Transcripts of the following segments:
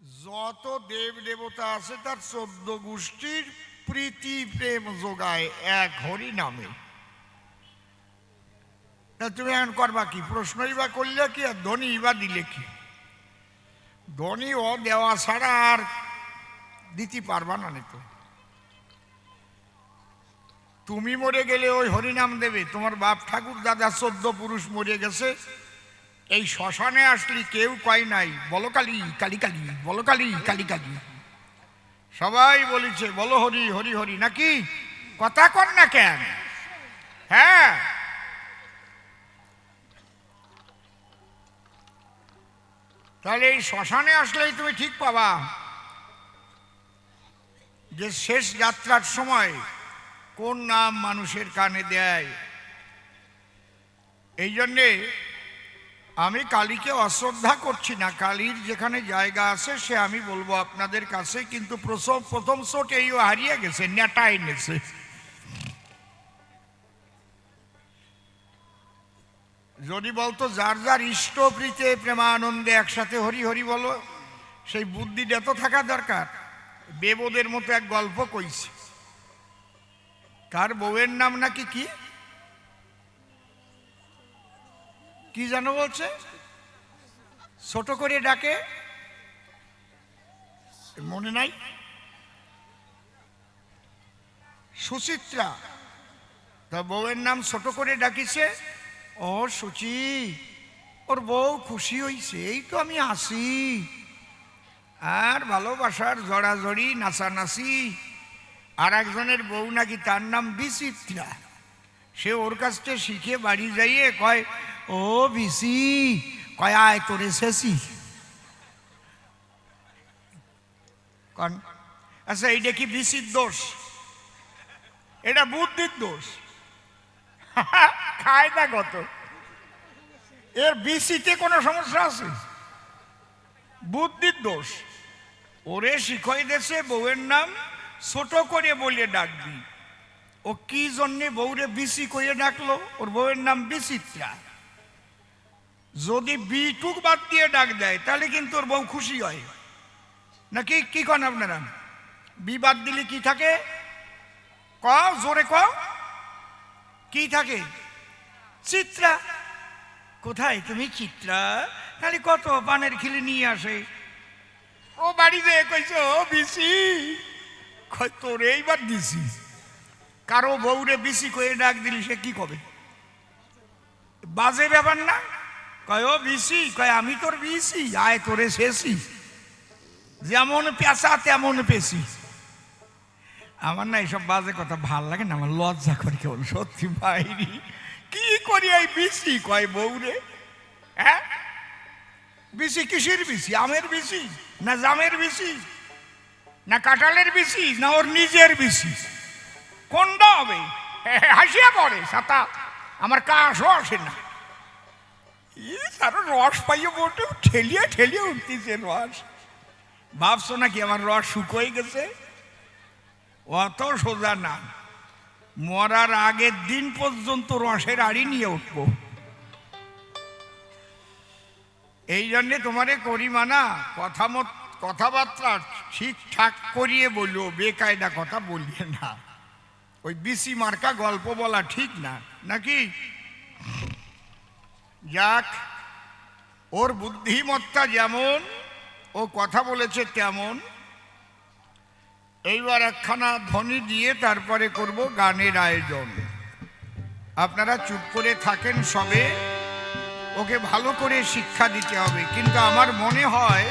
যত দেব দেবতা আছে তার 14 গোষ্ঠীর প্রীতি প্রেম যোগায় এক হরি নামে। তা তুমি এখন করবা কি? প্রশ্নই বা করলে কি, আর ধনী বা দিলে কি? ধনী ও দেওয়া ছাড়া আর দিতে পারবা না। তো তুমি মরে গেলে ওই হরিনাম দেবে। তোমার বাপ ঠাকুর দাদা 14 পুরুষ মরে গেছে, এই শ্মশানে আসলি কেউ কয় নাই বলো কালী কালী কালী, বলো কালী কালী কালী। সবাই বলেছে বলো হরি হরি হরি, নাকি? কথা কর না কেন? হ্যাঁ, তাহলে এই শ্মশানে আসলেই তুমি ঠিক পাবা যে শেষ যাত্রার সময় কোন নাম মানুষের কানে দেয়। এই জন্যে আমি কালীকে অশ্রদ্ধা করছি না। কালীর যেখানে জায়গা আছে সে আমি বলবো আপনাদের কাছে, কিন্তু প্রথম চোট এইও হারিয়ে গেছে, নেটা এনেছে। যদি বলতো যার যার ইষ্ট প্রীতে প্রেমানন্দে একসাথে হরি হরি বলো, সেই বুদ্ধিটা তো থাকা দরকার। বেবদের মতো এক গল্প কইছে, তার বউয়ের নাম নাকি কি কি জানো বলছে, ছোট করে ডাকে, মনে নাই, সুচিত্রা। তার বউয়ের নাম ছোট করে ডাকিছে, ও সুচি, ওর বউ খুশি হইছে, এই তো আমি আসি। আর ভালোবাসার জড়াজড়ি নাচানাচি। আর একজনের বউ নাকি তার নাম বিচিত্রা, সে ওর কাছ থেকে শিখে বাড়ি যাইয়ে কয়, ও বিসি, কয় আয় তোরে শেষি। আচ্ছা, এইটা কি বিসির দোষ? এটা বুদ্ধির দোষ। খায় না কত, এর বিসিতে কোনো সমস্যা আছে? বুদ্ধির দোষ। ওরে শিখাই দেশে বউয়ের নাম ছোট করে বলে ডাকবি। ও কি জন্যে বউরে বিসি করে ডাকলো? ওর বউয়ের নাম বিচিত্রা। যদি বিটুক বাদ দিয়ে ডাক দেয় তাহলে কিন্তু ওর বউ খুশি হয়, নাকি কি কন আপনারা? বি বাদ দিলে কি থাকে? ক জোরে ক, কি থাকে? চিত্রা। কোথায় তুমি চিত্রা? খালি কত পানের খিলি নিয়ে আসে। ও বাড়ি যেয়ে কইছে, ও বিসি, তোরে এইবার দিছি। কারো বউরে বিসি করে ডাক দিলি সে কি কবে? বাজে ব্যাপার না? কয় ও বিসি, কয় আমি তোর বিসি, আয় তোরে শেষি। যেমন পেঁচা তেমন পেশি। আমার না এইসব বাজে কথা ভাল লাগে না, আমার লজ্জা করে কেবল, সত্যি বাইরি। কি করি এই বিসি কয় বউরে? হ্যাঁ, বিসি কিসের বিসি? আমের বিসি না জামের বিসি না কাঁঠালের বিসি না ওর নিজের বিসি? কোনটা হবে? হাসিয়া পড়ে সাতা, আমার কাশও আসে না। তারও রস পাইয়ে বটে, ঠেলিয়ে ঠেলিয়ে উঠতেছে রস। ভাবছো নাকি আমার রস শুকোয় গেছে? অত সোজা না। মরার আগের দিন পর্যন্ত রসের আড়ি নিয়ে উঠব। এই জন্যে তোমারে করি মানা, কথাবার্তা ঠিকঠাক করিয়ে বললো, বেকায়দা কথা বলিয়ে না। ওই বিসি মার্কা গল্প বলা ঠিক না, নাকি? যাক, ওর বুদ্ধিমত্তা যেমন, ও কথা বলেছে তেমন। এইবার একখানা ধ্বনি দিয়ে তারপরে করব গানের আয়োজন। আপনারা চুপ করে থাকেন সবে, ওকে ভালো করে শিক্ষা দিতে হবে। কিন্তু আমার মনে হয়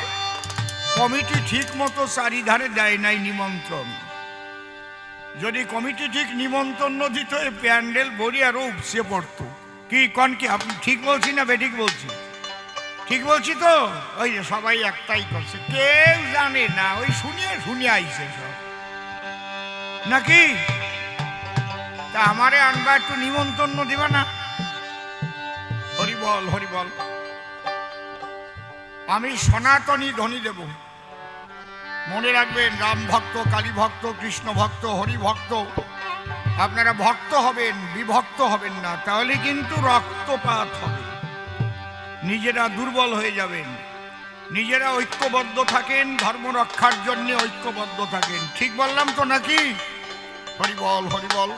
কমিটি ঠিক মতো চারিধারে দেয় নাই নিমন্ত্রণ। যদি কমিটি ঠিক নিমন্ত্রণ দিত, এই প্যান্ডেল বড়ি আরো উপসে পড়তো। কি কন, কি আপনি ঠিক বলছি না বেঠিক বলছি? ঠিক বলছি তো? ওই যে সবাই একটাই করছে, কেউ জানে না, ওই শুনিয়ে শুনিয়ে আইছে সব, নাকি? তা আমারে আনবা, একটু নিমন্ত্রণ দিবা না? হরি বল হরি বল। আমি সনাতনী ধ্বনি দেব, মনে রাখবেন। রাম ভক্ত, কালী ভক্ত, কৃষ্ণ ভক্ত, হরি ভক্ত। আপনারা ভক্ত হবেন, বিভক্ত হবেন না, তাহলে কিন্তু রক্তপাত হবে, নিজেরা দুর্বল হয়ে যাবেন। নিজেরা ঐক্যবদ্ধ থাকেন, ধর্ম রক্ষার জন্য ঐক্যবদ্ধ থাকেন। ঠিক বললাম তো নাকি? হরিবল হরিবল।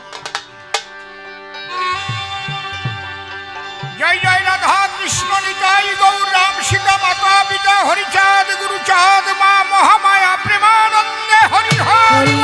জয় জয় রাধা কৃষ্ণ নিতাই গৌর রাম সীতা মাতা পিতা হরিচাঁদ গুরুচাঁদ মা মহামায়া প্রেমানন্দে হরি হরি।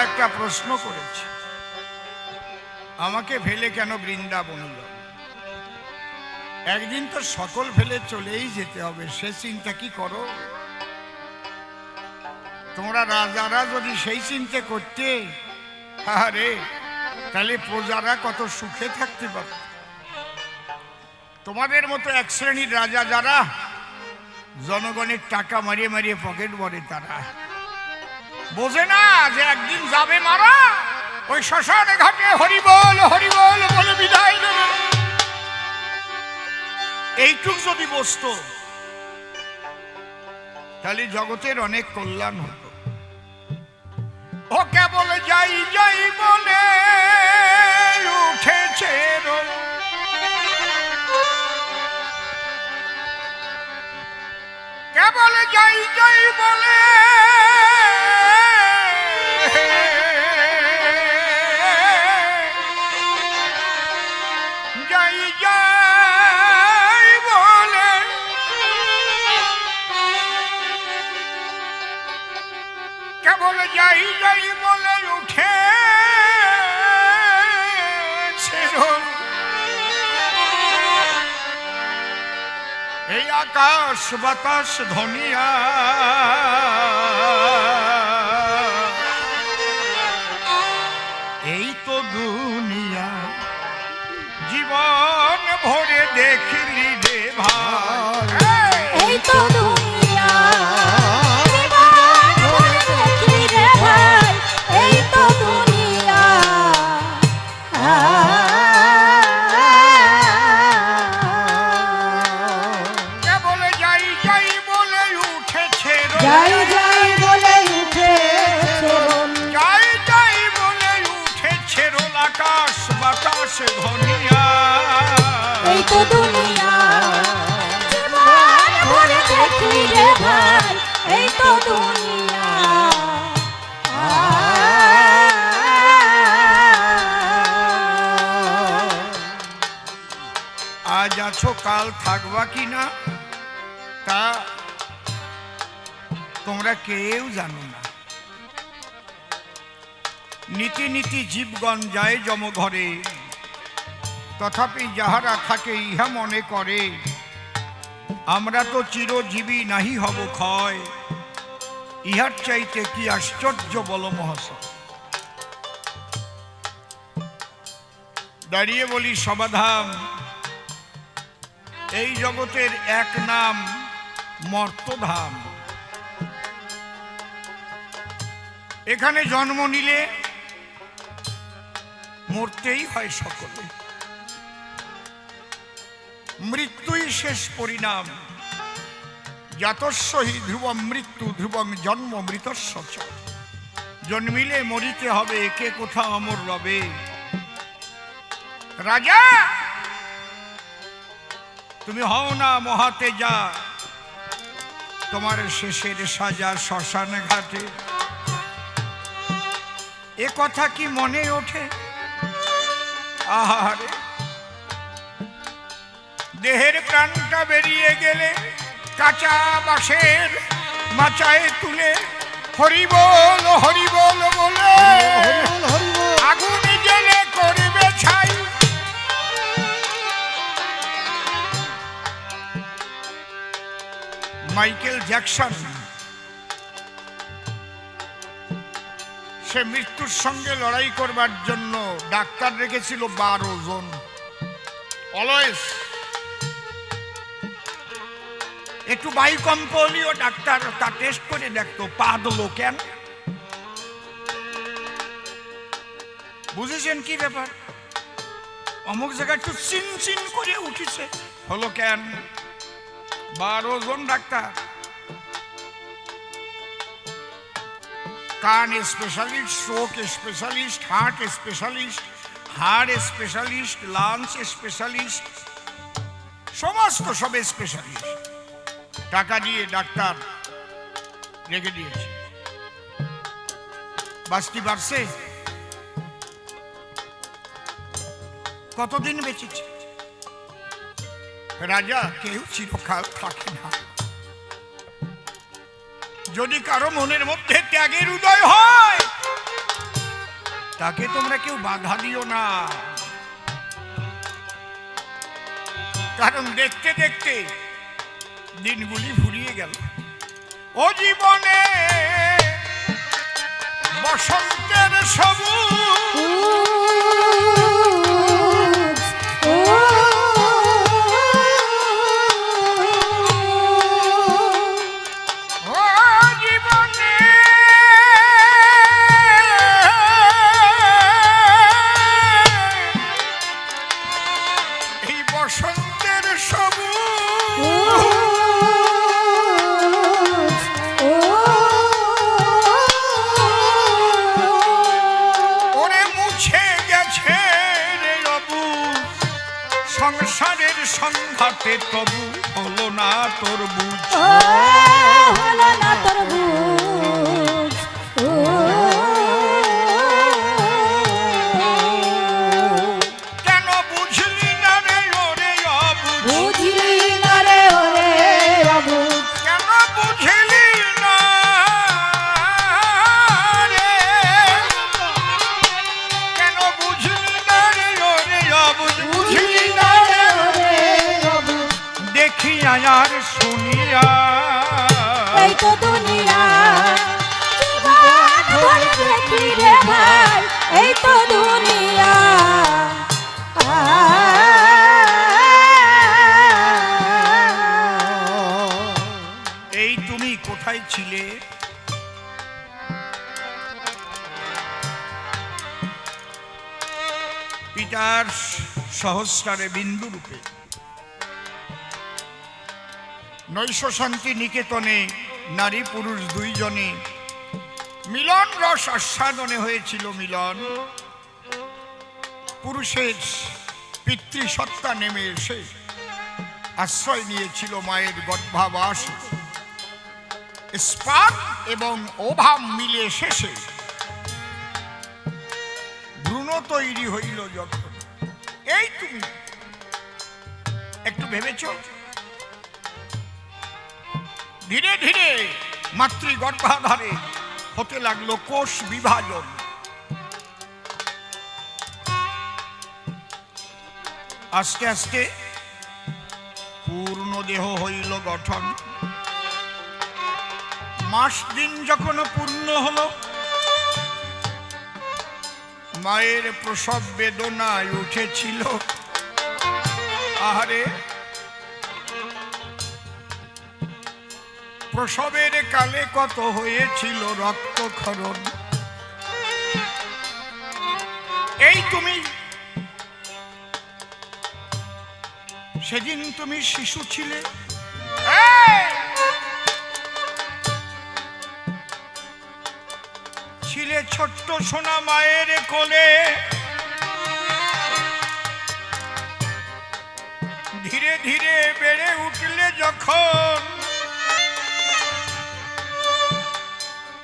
একটা প্রশ্ন করেছে, আমাকে ফেলে কেন বৃন্দাবন যাবে? একদিন তো সকল ফেলে চলেই যেতে হবে, সে চিন্তা কি করো তোমরা? রাজারা যদি সেই চিন্তা করতে, আরে তাহলে প্রজারা কত সুখে থাকতে পারত। তোমাদের মতো এক শ্রেণীর রাজা যারা জনগণের টাকা মারিয়ে মারিয়ে পকেট ভরে, তারা বোঝে না যে একদিন যাবে মারা, ওই শ্মশানে ঘাটে হরিবল হরিবল বলে বিদায় দেবে। এইটুক যদি বসতো তাহলে জগতের অনেক কল্যাণ হতো। ও কেবল যাই যাই বলে উঠেছে, কেবল যাই যাই বলে যাই যাই বলে, কেবল যাই যাই বলে উঠে এই আকাশ বাতাস ধনিয়া, এই তো দুনিয়া জীবন ভরে দেখলি রে ভাই, এই তো দুনিয়া জীবন ভরে দেখলি রে ভাই, এই তো দুনিয়া। কেবল যাই যাই বলে উঠেছে, যাই যাই বলে উঠেছে, যাই যাই বলে উঠেছে রোল আকাশ বাতাস ধনিয়া, এই তো দুনিয়া জীবন ভরে দেখলি রে ভাই, এই তো দুনিয়া। আজ আছো কাল থাকবা কিনা তা তোমরা কেউ জানো না। নীতি নীতি জীবগণ যায় যম ঘরে, তথাপি যাহারা থাকে ইহা মনে করে, আমরা তো চিরজীবী নাহি হব ক্ষয়, ইহার চাইতে কি আশ্চর্য বল মহাশয়। দাঁড়িয়ে বলি সমাধান, এই জগতের এক নাম মর্তধাম। এখানে জন্ম নিলে মরতেই হয় সকলে, মৃত্যুই শেষ পরিণাম। জাতস্য হি ধ্রুবম মৃত্যু ধ্রুবং জন্ম মৃতস্য চ, জন্মিলে মরিতে হবে, কে কোথা অমর রবে। রাজা তুমি হও না মহাতে যা, তোমার শেষের সাজা শ্মশান ঘাটে। এ কথা কি মনে ওঠে? আহারে দেহের প্রাণটা বেরিয়ে গেলে কাঁচা বাঁশের মাচায় তুলে হরিবল হরিবল বলে আগুন জেলে করবে ছাই। মাইকেল জ্যাকসন সে মৃত্যুর সঙ্গে লড়াই করবার জন্য ডাক্তার রেখেছিল 12 জন। অলওয়েজ একটু বায়ু কম্প হলেও ডাক্তার তা টেস্ট করে দেখতো, পা দলো কেন। বুঝেছেন কি ব্যাপার? অমুক জায়গায় একটু চিন চিন করে উঠেছে, হলো কেন? 12 জন ডাক্তার, কান স্পেশালিস্ট, চোখ স্পেশালিস্ট, হার্ট স্পেশালিস্ট, হাড় স্পেশালিস্ট, লাঞ্চ স্পেশালিস্ট, সমস্ত সব স্পেশালিস্ট টাকা দিয়ে ডাক্তার রেখে দিয়েছে। বাঁচতে পারছে? কতদিন বেঁচেছে? রাজা কেউ চিরকাল থাকে না। যদি কারো মনের মধ্যে ত্যাগের উদয় হয়, তাকে তোমরা কেউ বাধা দিও না, কারণ দেখতে দেখতে দিনগুলি ফুরিয়ে গেল। ও জীবনে বসন্তের সবুজ, ও জীবনে এই বসন্তের সবুজ সংসারের সংঘাতে তবু হলো না তোর বুঝ, হলো না তোর বুঝ। কেন বুঝলি না রে ওরে অবুঝ, বুঝলি না রে ওরে অবুঝ, কেন বুঝলি না রে, কেন বুঝলি না রে ওরে অবুঝ, বুঝলি না রে ওরে অবুঝ, দেখিয়া আর শুনিয়া এই তো দুনিয়া, জীবন ভরে দেখি রে ভাই, এই তো দুনিয়া। এই তুমি কোথায় ছিলে? পিতার সহস্রারে বিন্দু রূপে নৈশ শান্তি নিকেতনে নারী পুরুষ দুইজনে মিলন রস আস্বাদনে হয়েছিল মিলন। পুরুষের পিতৃসত্তা নেমে এসে আশ্রয় নিয়েছিল মায়ের গর্ভাবাসে। স্পার্ম এবং ওভাম মিলে শেষে ভ্রূণ তৈরি হইল যখন। এই তুমি একটু ভেবেছ? ধীরে ধীরে মাতৃগর্ভাধারে হতে লাগলো কোষ বিভাজন। আস্তে আস্তে পূর্ণ দেহ হইল গঠন। মাস দিন যখন পূর্ণ হলো, মায়ের প্রসব বেদনায় উঠেছিল। আহারে, প্রসবের কালে কত হয়েছিল রক্তক্ষরণ। এই তুমি সেদিন তুমি শিশু ছিলে, ছিলে ছোট্ট সোনা মায়ের কোলে। ধীরে ধীরে বেড়ে উঠলে যখন,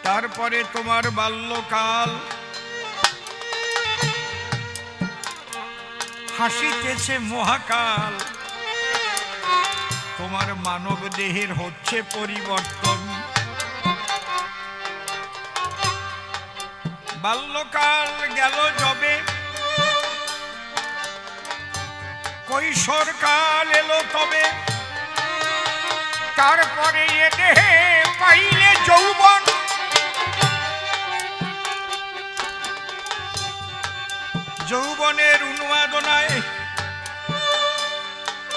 তারপরে তোমার বাল্যকাল। হাসিতেছে মহাকাল, তোমার মানব দেহের হচ্ছে পরিবর্তন। বাল্যকাল গেল যবে, কৈশোরকাল এলো তবে, তারপরে এ দেহে পাইলে যৌবন। যৌবনের উন্মাদনায়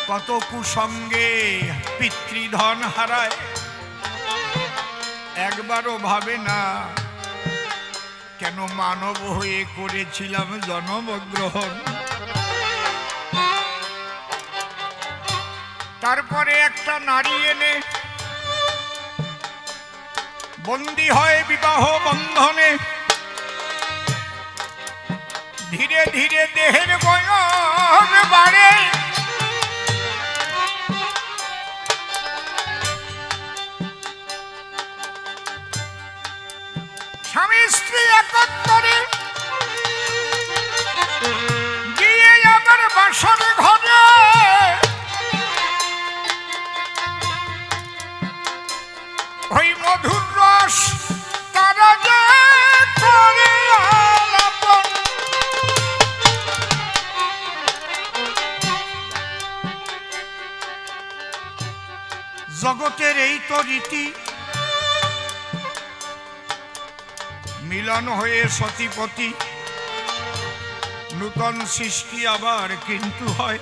কত কুসঙ্গে পিতৃধন হারায়, একবারও ভাবে না কেন মানব হয়ে করেছিলাম জন্মগ্রহণ। তারপরে একটা নারী এনে বন্দী হয় বিবাহ বন্ধনে। ধীরে ধীরে দেহের বয়স বাড়ে, স্বামী স্ত্রী একত্রে গিয়ে আবার বাসর ঘরে ওই মধুর রস তারা যে করে আলাপন। জগতের এই তো রীতি, মিলন হয়ে সতীপতি নূতন সৃষ্টি আবার কিন্তু হয়।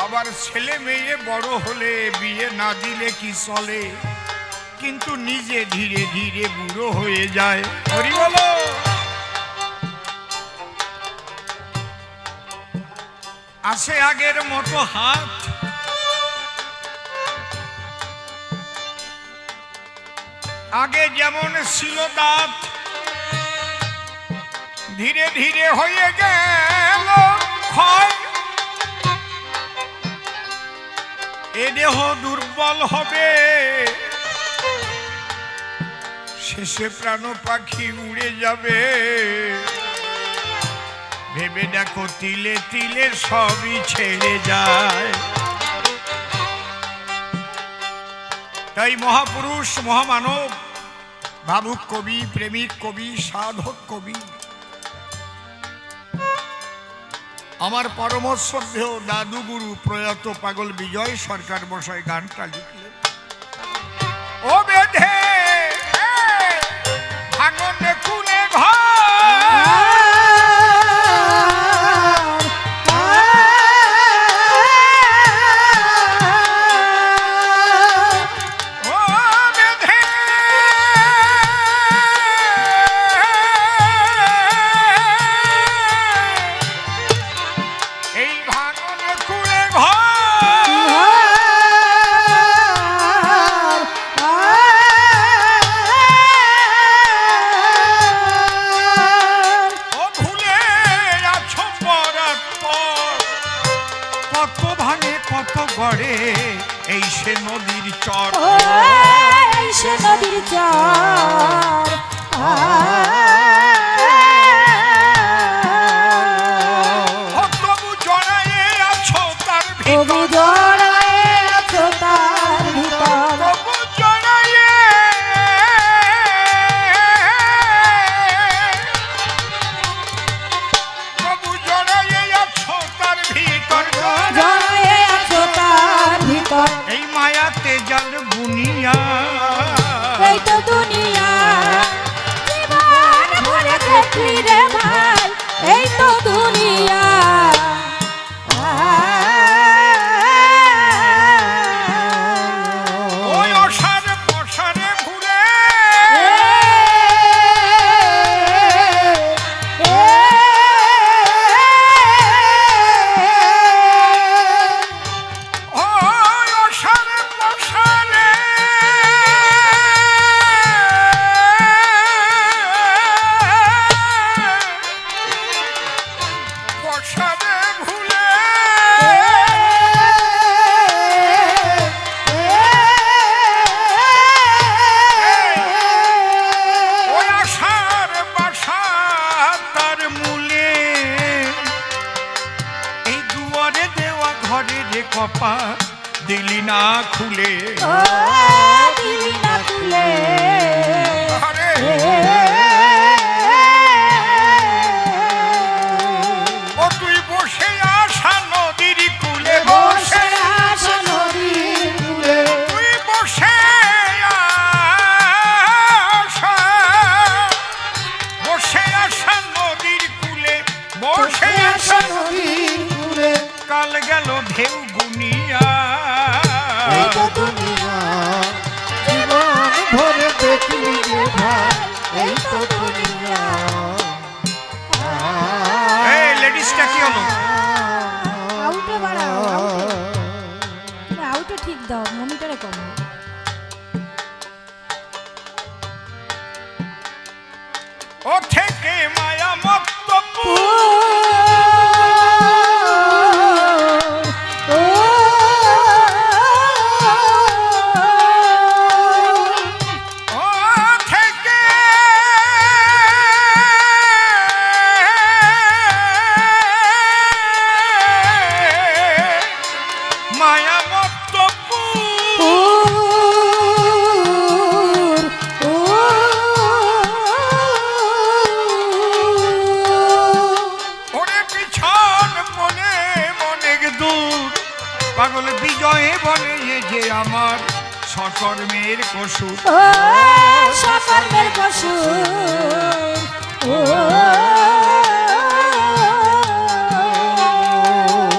আবার ছেলে মেয়ে বড় হলে বিয়ে না দিলে কি চলে, কিন্তু নিজে ধীরে ধীরে বুড়ো হয়ে যায়। হরি বলো। আছে আগের মতো হাত, আগে যেমন ছিল দাঁত, ধীরে ধীরে হয়ে গেল ক্ষয়। এ দেহ দুর্বল হবে, শেষে প্রাণ পাখি উড়ে যাবে। ভেবে দেখো তিলে তিলে সবই ছেড়ে যায়। তাই মহাপুরুষ মহামানব ভাবুক কবি, প্রেমিক কবি, সাধক কবি, আমার পরম শ্রদ্ধেয় দাদুগুরু প্রয়াত পাগল বিজয় সরকার মশাই গানটা লিখলেন। ও বেধে ভাঙন কুলে ঘর, এই সে নদীর চর, এই সে নদীর চর। তবু জড়ায়ে আছো তার ভিতর, তবু জড়ায়ে আছো তার ভিতর, তবু জড়ায়ে, তবু জড়ায়ে আছো তার ভিতর, জড়ায়ে আছো তার ভিতর। এই মায়াতে জল বুনিয়া, এই তো দুনিয়া জীবন ভরে দেখলি রে ভাই, এই তো দুনিয়া। ওই অসার পসারে ঘুরে কপা দিলি না খুলে, ও দিলি না খুলে। আরে ও তুই বসে আসা নদীর কুলে, বসে আসা নদীর কূলে, তুই বসে আসা, বসে আসা নদীর কুলে, বসে আসা নদীর কূলে। কাল গেল ঢেউ গুনিয়া, এই তো দুনিয়া জীবন ভরে দেখলি রে ভাই, এই তো দুনিয়া এই লেডিসটা কি হলো? আউটে বাড়াও আউটে তুমি আউটে ঠিক দাও মনিটরে কম ও থেকে মায়া মত্ত পাগল বিজয়ে বলে যে আমার সকর্মের কসুর সকর্মের কসুর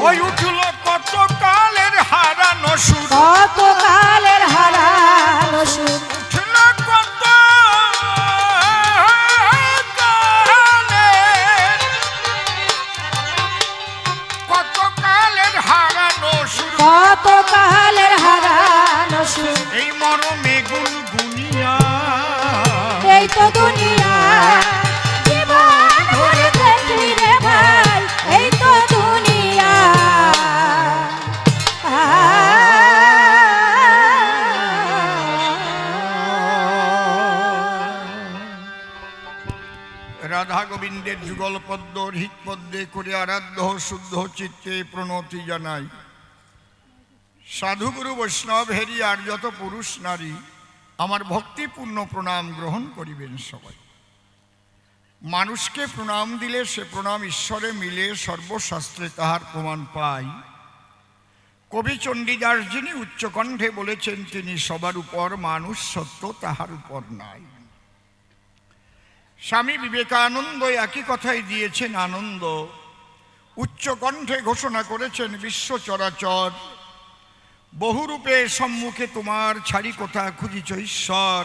ওই উঠল কত কালের হারানো সুর কত কালের হারানো সুর উঠল কত কালের হারানো সুর কত কালের হারানো সুর এই মরমে গুনগুনিয়া এই তো দুনিয়া জীবন ভরে দেখলি রে ভাই এই তো দুনিয়া রাধা গোবিন্দের যুগল পদ্ম হৃৎ পদ্মে করে আরাধ্য শুদ্ধ চিত্তে প্রণতি জানাই সাধুগুরু বৈষ্ণব হেরি আর যত পুরুষ নারী আমার ভক্তিপূর্ণ প্রণাম গ্রহণ করিবেন সবাই। মানুষকে প্রণাম দিলে সে প্রণাম ঈশ্বরে মিলে সর্বশাস্ত্রে তাহার প্রমাণ পাই। কবি চণ্ডীদাস যিনি উচ্চকণ্ঠে বলেছেন তিনি সবার উপর, মানুষ সত্য তাহার উপর নাই। স্বামী বিবেকানন্দ একই কথাই দিয়েছেন আনন্দ, উচ্চকণ্ঠে ঘোষণা করেছেন বিশ্ব চরাচর বহুরূপে সম্মুখে তোমার ছাড়ি কোথা খুঁজিছ ঈশ্বর,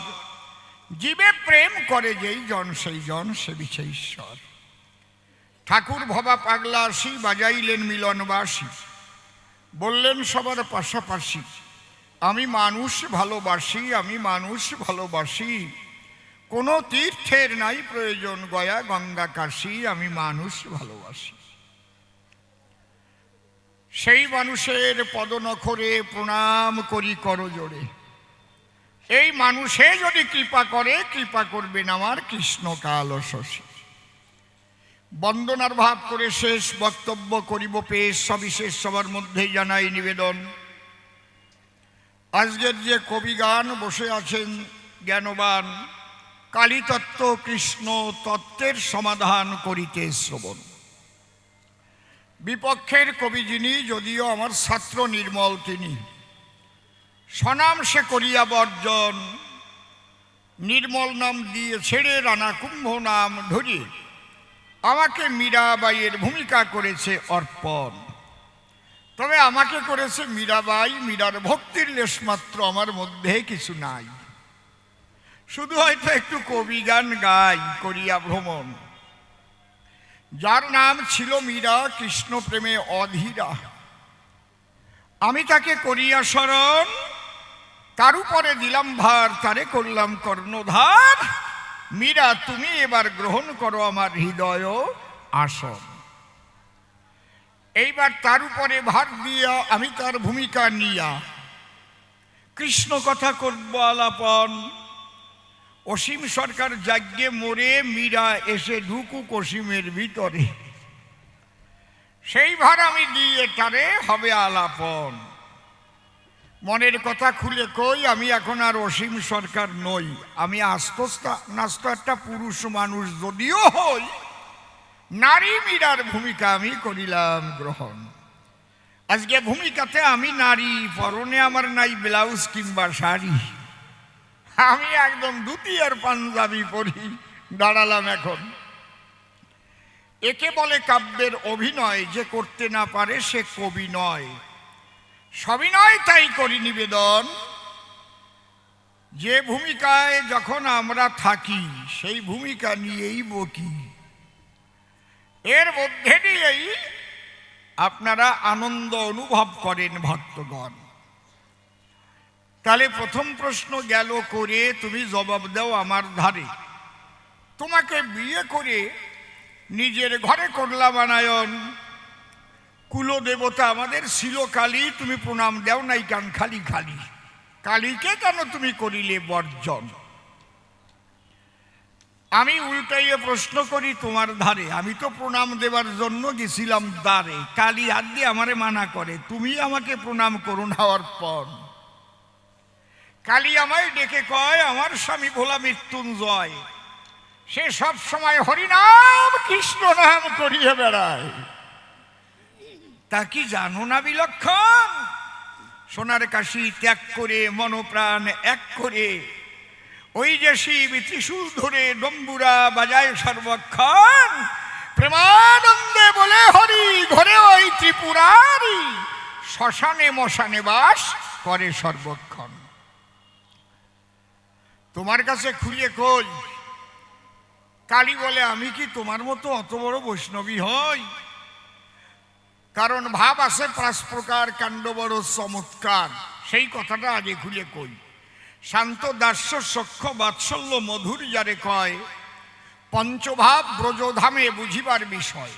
জীবে প্রেম করে যেই জন সেই জন সেবিছে ঈশ্বর। ঠাকুর ভবা পাগলা আসি বাজাইলেন মিলনবাসী, বললেন সবার পাশাপাশি আমি মানুষ ভালোবাসি, আমি মানুষ ভালোবাসি, কোনো তীর্থের নাই প্রয়োজন গয়া গঙ্গা কাশী, আমি মানুষ ভালোবাসি। সেই মানুষের পদনখরে প্রণাম করি করজোড়ে, এই মানুষে যদি কৃপা করে কৃপা করবেন আমার কৃষ্ণকাল শশী। বন্দনার ভাব করে শেষ বক্তব্য করিব পেশ, সবিশেষ সবার মধ্যেই জানাই নিবেদন। আজকের যে কবিগান বসে আছেন জ্ঞানবান, কালীতত্ত্ব কৃষ্ণ তত্ত্বের সমাধান করিতে শ্রবণ। বিপক্ষের কবি যিনি, যদিও আমার ছাত্র নির্মল তিনি, স্বনাম সে করিয়া বর্জন, নির্মল নাম দিয়ে ছেড়ে রানা কুম্ভ নাম ধরি আমাকে মীরাবাইয়ের ভূমিকা করেছে অর্পণ। তবে আমাকে করেছে মীরাবাই, মীরার ভক্তির লেশমাত্র আমার মধ্যে কিছু নাই, শুধু হয়তো একটু কবি গান গাই করিয়া ভ্রমণ। যার নাম ছিল মীরা, কৃষ্ণ প্রেমে অধীরা, আমি তাকে করিয়া স্মরণ, তার উপরে দিলাম ভার, তারে করলাম কর্ণধার। মীরা তুমি এবার গ্রহণ করো আমার হৃদয় আসন। এইবার তার উপরে ভার দিয়া আমি তার ভূমিকা নিয়া কৃষ্ণ কথা করব আলাপন। অসীম সরকার যাজ্ঞে মোরে, মীরা এসে ঢুকুক অসীমের ভিতরে, সেই ভার আমি দিয়ে তারে হবে আলাপন। মনের কথা খুলে কই, আমি এখন আর অসীম সরকার নই, আমি নাস্ত একটা পুরুষ মানুষ যদিও হই, নারী মীরার ভূমিকা আমি করিলাম গ্রহণ। আজকে ভূমিকাতে আমি নারী, পরনে আমার নাই ব্লাউজ কিংবা শাড়ি, আমি একদম ধুতি আর পাঞ্জাবি পরি দাঁড়ালাম এখন। একে বলে কাব্যের অভিনয়, যে করতে না পারে সে কবি নয়। সবিনয় তাই করি নিবেদন, যে ভূমিকায় যখন আমরা থাকি সেই ভূমিকা নিয়েই বকি, এর মধ্যে দিয়েই আপনারা আনন্দ অনুভব করেন ভক্তগণ। তাহলে প্রথম প্রশ্ন গেল করে, তুমি জবাব দাও আমার ধারে। তোমাকে বিয়ে করে নিজের ঘরে করলাম আনায়ন, কুলদেবতা আমাদের ছিল কালী, তুমি প্রণাম দেও নাই কান খালি খালি, কালীকে কেন তুমি করিলে বর্জন? আমি উল্টাইয়ে প্রশ্ন করি তোমার ধারে, আমি তো প্রণাম দেবার জন্য গেছিলাম দ্বারে, কালী হাত দিয়ে আমারে মানা করে, তুমি আমাকে প্রণাম করুন হওয়ার পর। কালী আমায় ডেকে কয়, আমার স্বামী ভোলা মৃত্যুঞ্জয়, সে সব সময় হরিনাম কৃষ্ণ নাম করিয়ে বেড়ায়। তা কি জানো না বিলক্ষণ? সোনার কাশি ত্যাগ করে মনপ্রাণ এক করে ওই যে শিব ত্রিশূল ধরে ডম্বুরা বাজায় সর্বক্ষণ, প্রেমানন্দে বলে হরি ঘরে ওই ত্রিপুরারি, শ্মশানে মশানে বাস করে সর্বক্ষণ। তোমার কাছে খুঁড়িয়ে খোঁজ, কালী বলে আমি কি তোমার মতো অত বড় বৈষ্ণবী হই? কারণ ভাব আছে 5 প্রকার, কাণ্ড বড় চমৎকার, সেই কথাটা আগে খুলে কই। শান্ত দাস্য সখ্য বাৎসল্য মধুর যারে কয়, পঞ্চভাব ব্রজধামে বুঝিবার বিষয়।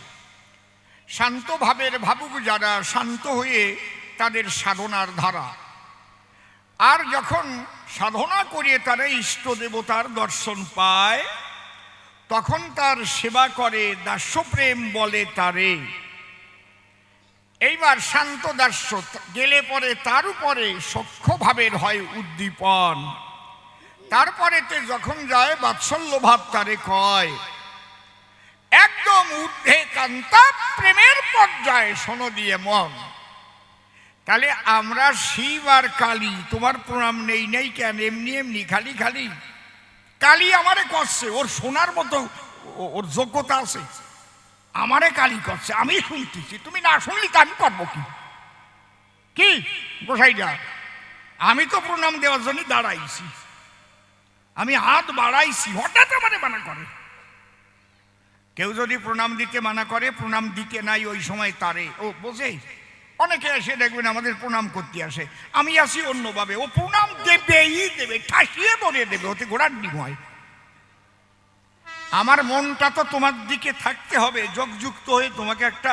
শান্ত ভাবের ভাবুক যারা, শান্ত হয়ে তাদের সাধনার ধারা। আর যখন সাধনা করিয়ে তারা ইষ্ট দেবতার দর্শন পায়, তখন তার সেবা করে, দাস্যপ্রেম বলে তারে। এইবার শান্ত দাস্য গেলে পরে তার উপরে সখ্য ভাবের হয় উদ্দীপন, তারপরেতে যখন যায় বাৎসল্য ভাব তারে কয়, একদম ঊর্ধ্বে কান্তা প্রেমের পর্যায়ে শোনো দিয়ে মন। তাহলে আমরা শিব আর কালী, তোমার প্রণাম নেই নেই কেন, এমনি এমনি খালি খালি? কালী আমারে করছে, ওর শোনার মতো ওর যোগ্যতা আছে, আমারে কালী করছে, আমি শুনতেছি, তুমি না শুনলি তা আমি করবো কি? কি গোসাইটা, আমি তো প্রণাম দেওয়ার জন্য দাঁড়াইছি, আমি হাত বাড়াইছি, হঠাৎ আমারে মানা করে। কেউ যদি প্রণাম দিতে মানা করে, প্রণাম দিতে নাই ওই সময় তারে ও বোঝে। অনেকে এসে দেখবেন আমাদের প্রণাম করতে আসে, আমি আসি অন্যভাবে, ও প্রণাম দেবেই দেবে, ঠাসিয়ে বলে দেবে, ওতে ঘোড়ার ডিম হয়। আমার মনটা তো তোমার দিকে থাকতে হবে, যোগযুক্ত হয়ে তোমাকে একটা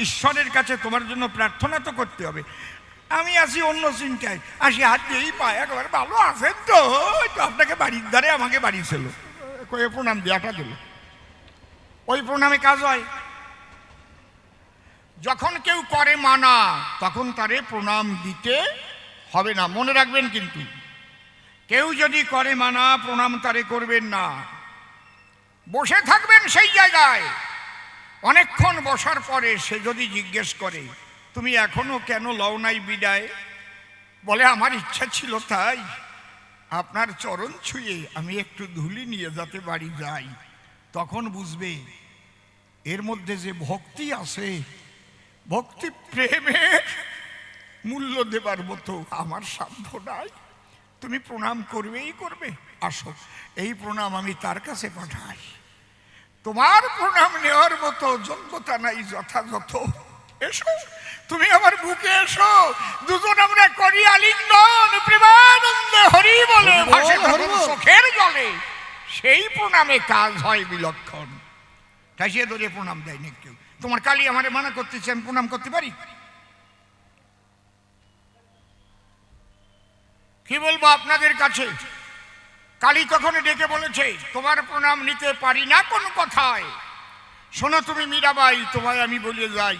ঈশ্বরের কাছে তোমার জন্য প্রার্থনা তো করতে হবে। আমি আসি অন্য চিন্তায়, আসি হাত দিয়েই পায়, একবার ভালো আছেন তো, আপনাকে বাড়ির ধারে আমাকে বাড়ি ছিল, কয়ে প্রণাম দেওয়াটা দিল, ওই প্রণামে কাজ হয়। যখন কেউ করে মানা, তখন তারে প্রণাম দিতে হবে না, মনে রাখবেন। কিন্তু কেউ যদি করে মানা, প্রণাম তারে করবেন না, বসে থাকবেন সেই জায়গায়। অনেকক্ষণ বসার পরে সে যদি জিজ্ঞেস করে, তুমি এখনো কেন লও নাই বিদায়? বলে, আমার ইচ্ছা ছিল তাই, আপনার চরণ ছুঁয়ে আমি একটু ধুলি নিয়ে যাতে বাড়ি যাই। তখন বুঝবে এর মধ্যে যে ভক্তি আছে, ভক্তি প্রেমের মূল্য দেবার মতো আমার সাধ্য নাই। তুমি প্রণাম করবেই করবে, আসো, এই প্রণাম আমি তার কাছে পাঠাই। তোমার প্রণাম নেওয়ার মতো যোগ্যতা নাই যথাযথ, এসো তুমি আমার বুকে এসো, দুজন আমরা করি আলিঙ্গন, প্রেমানন্দে হরি বলে ভাসে চোখের জলে, সেই প্রণামে কাজ হয় বিলক্ষণ। ঠাসিয়ে ধরে প্রণাম দেয় না কেউ। তোমার কালী আমারে মানা করতেছে, আমি প্রণাম করতে পারি? কি বলবো আপনাদের কাছে? কালী কখনো ডেকে বলেছে তোমার প্রণাম নিতে পারি না কোন কথায়? শোনো তুমি মীরাবাই, তোমায় আমি বলে যাই,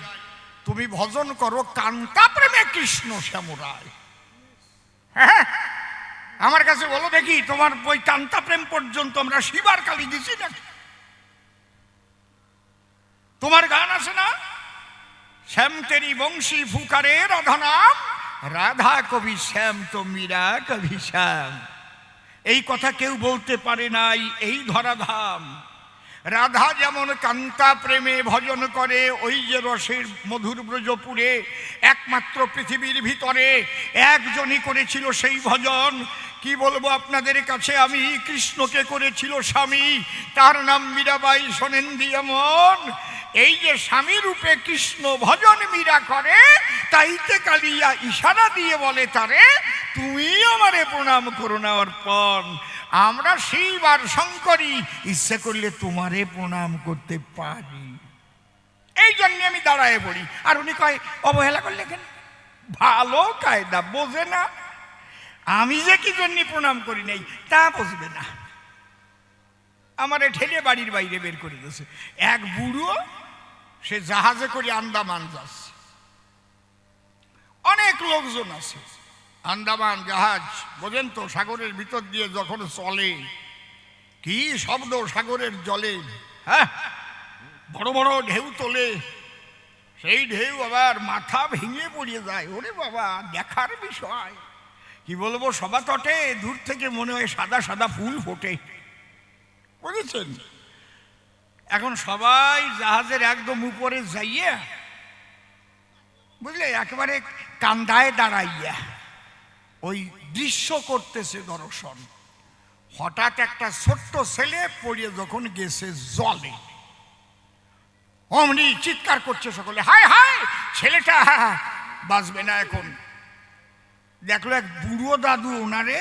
তুমি ভজন করো কান্তা প্রেমে কৃষ্ণ শ্যামরায়। হ্যাঁ, আমার কাছে বলো দেখি, তোমার ওই কান্তা প্রেম পর্যন্ত আমরা শিব আর কালী দিছি নাকি? তোমার গান আছে না, শ্যাম তেরি বংশী ফুকারে রাধা নাম, রাধা কবি শ্যাম তো মীরা কবি শ্যাম। এই কথা কেউ বলতে পারে নাই এই ধরাধাম। রাধা যেমন কান্তা প্রেমে ভজন করে, ওই যে রসের মধুর ব্রজপুরে একমাত্র পৃথিবীর ভিতরে একজনই করেছিল সেই ভজন। কি বলবো আপনাদের কাছে, আমি কৃষ্ণকে করেছিল স্বামী, তার নাম মীরাবাই। শোনেন দিয়ে মন, এই যে স্বামী রূপে কৃষ্ণ ভজন মীরা করে, তাইতে কালিয়া ইশারা দিয়ে বলে তারে, তুমি আমারে প্রণাম করো না অর্পণ। আমরা শিব আর শঙ্করী, ইচ্ছে করলে তোমারে প্রণাম করতে পারি। এই জন্য আমি দাঁড়ায় পড়ি। আর উনি কয় অবহেলা করলে কেন? ভালো কায়দা বোঝে না, আমি যে কি জন্য প্রণাম করি নাই তা বুঝবে না। আমারে ঠেলে বাড়ির বাইরে বের করে দিয়েছে। এক বুড়ো, সে জাহাজে করে আন্দামান যাচ্ছে, অনেক লোকজন আছে। আন্দামান জাহাজ বোঝেন তো, সাগরের ভিতর দিয়ে যখন চলে কি শব্দ সাগরের জলে, হ্যাঁ, বড় বড় ঢেউ তোলে, সেই ঢেউ আবার মাথা ভেঙে পড়িয়ে যায়। ওরে বাবা, দেখার বিষয়। কি বলবো, সভা তটে দূর থেকে মনে হয় সাদা সাদা ফুল ফোটে, বুঝেছেন? এখন সবাই জাহাজের একদম উপরে যাইয়া, বুঝলে, একেবারে কান্দায় দাঁড়াইয়া ওই দৃশ্য করতেছে দর্শন। হঠাৎ একটা ছোট্ট ছেলে পড়িয়ে যখন গেছে জলে, অমনি চিৎকার করছে সকলে, হায় হায়, ছেলেটা বাঁচবে না এখন। দেখলো এক বুড়ো দাদু ওনারে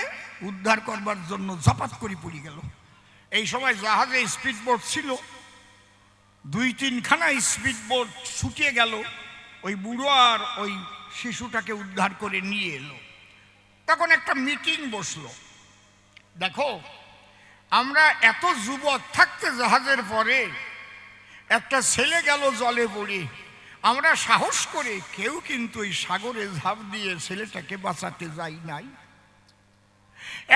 উদ্ধার করবার জন্য ঝপাত করে পড়ে গেল। এই সময় জাহাজে স্পিড বোট ছিল, 2-3খানা স্পিড বোট ছুটিয়ে গেল, ওই বুড়ো আর ওই শিশুটাকে উদ্ধার করে নিয়ে এলো। তখন একটা মিটিং বসলো, দেখো আমরা এত যুবক থাকতে জাহাজের পরে একটা ছেলে গেল জলে পড়ে, আমরা সাহস করে কেউ কিন্তু ওই সাগরে ঝাঁপ দিয়ে ছেলেটাকে বাঁচাতে যাই নাই।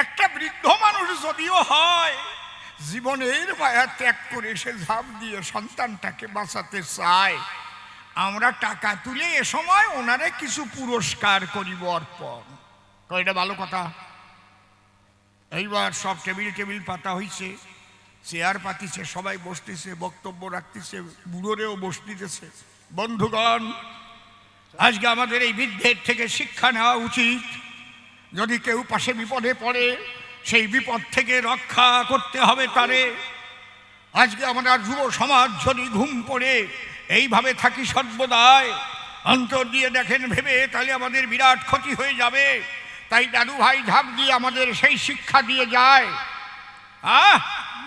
একটা বৃদ্ধ মানুষ যদিও হয়, জীবনের মায়া ত্যাগ করে সে ঝাঁপ দিয়ে সন্তানটাকে বাঁচাতে চায়। আমরা টাকা তুলে এ সময় ওনারে কিছু পুরস্কার করিব অর্পণ। এটা ভালো কথা। এইবার সব টেবিল পাতা হয়েছে, চেয়ার পাতিছে, সবাই বসতেছে, বক্তব্য রাখতেছে, বুড়োরেও বসতেছে। বন্ধুগণ, আজকে আমাদের এই বৃদ্ধের থেকে শিক্ষা নেওয়া উচিত। যদি কেউ পাশে বিপদে পড়ে, সেই বিপদ থেকে রক্ষা করতে হবে তারে। আজকে আমরা যুব সমাজ যদি ঘুম পড়ে এইভাবে থাকি সর্বদাই, অন্তর দিয়ে দেখেন ভেবে, তাহলে আমাদের বিরাট ক্ষতি হয়ে যাবে। তাই দাদু ভাই ঝাঁপ দিয়ে আমাদের সেই শিক্ষা দিয়ে যায়।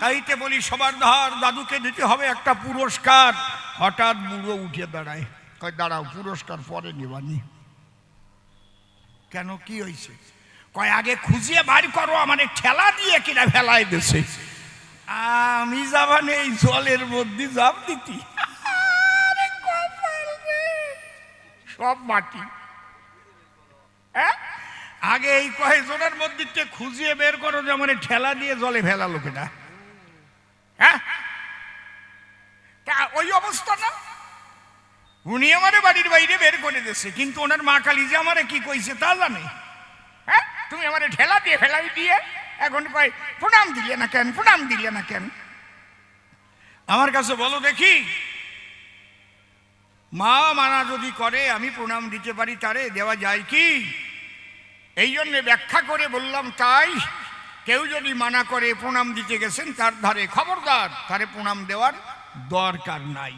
তাইতে বলি সবার ধার দাদুকে দিতে হবে একটা পুরস্কার। হঠাৎ বুড়ো উঠে দাঁড়ায়, কয় দাঁড়াও, পুরস্কার পরে নেবানি। কেন, কি হয়েছে? কয় আগে খুঁজিয়ে বার করো, আমার ঠেলা দিয়ে কিনা ফেলায় দিছে। আমি যাবানে এই জলের মধ্যে ঝাঁপ দিতি, সব মাটি। আগে এই কয়েকজনের মধ্যে খুঁজিয়ে বের করো যে আমার ঠেলা দিয়ে জলে ফেলালো কিনা। হ্যাঁ, ওই অবস্থা না। উনি আমারে বাড়ির বাইরে বের করে দিয়েছে, কিন্তু ওনার মা কালী যে আমারে কি কইছে তা জানে। হ্যাঁ, তুমি আমারে ঠেলা দিয়ে ফেলাই দিয়ে এখন কয় প্রণাম দিলে না কেন, প্রণাম দিলে না কেন? আমার কাছে বলো দেখি, মা মানা যদি করে আমি প্রণাম দিতে পারি, তারে দেওয়া যায় কি? এই জন্যে ব্যাখ্যা করে বললাম, তাই কেউ যদি মানা করে প্রণাম দিতে গেছেন, তার ধারে খবরদার, তারে প্রণাম দেওয়ার দরকার নাই।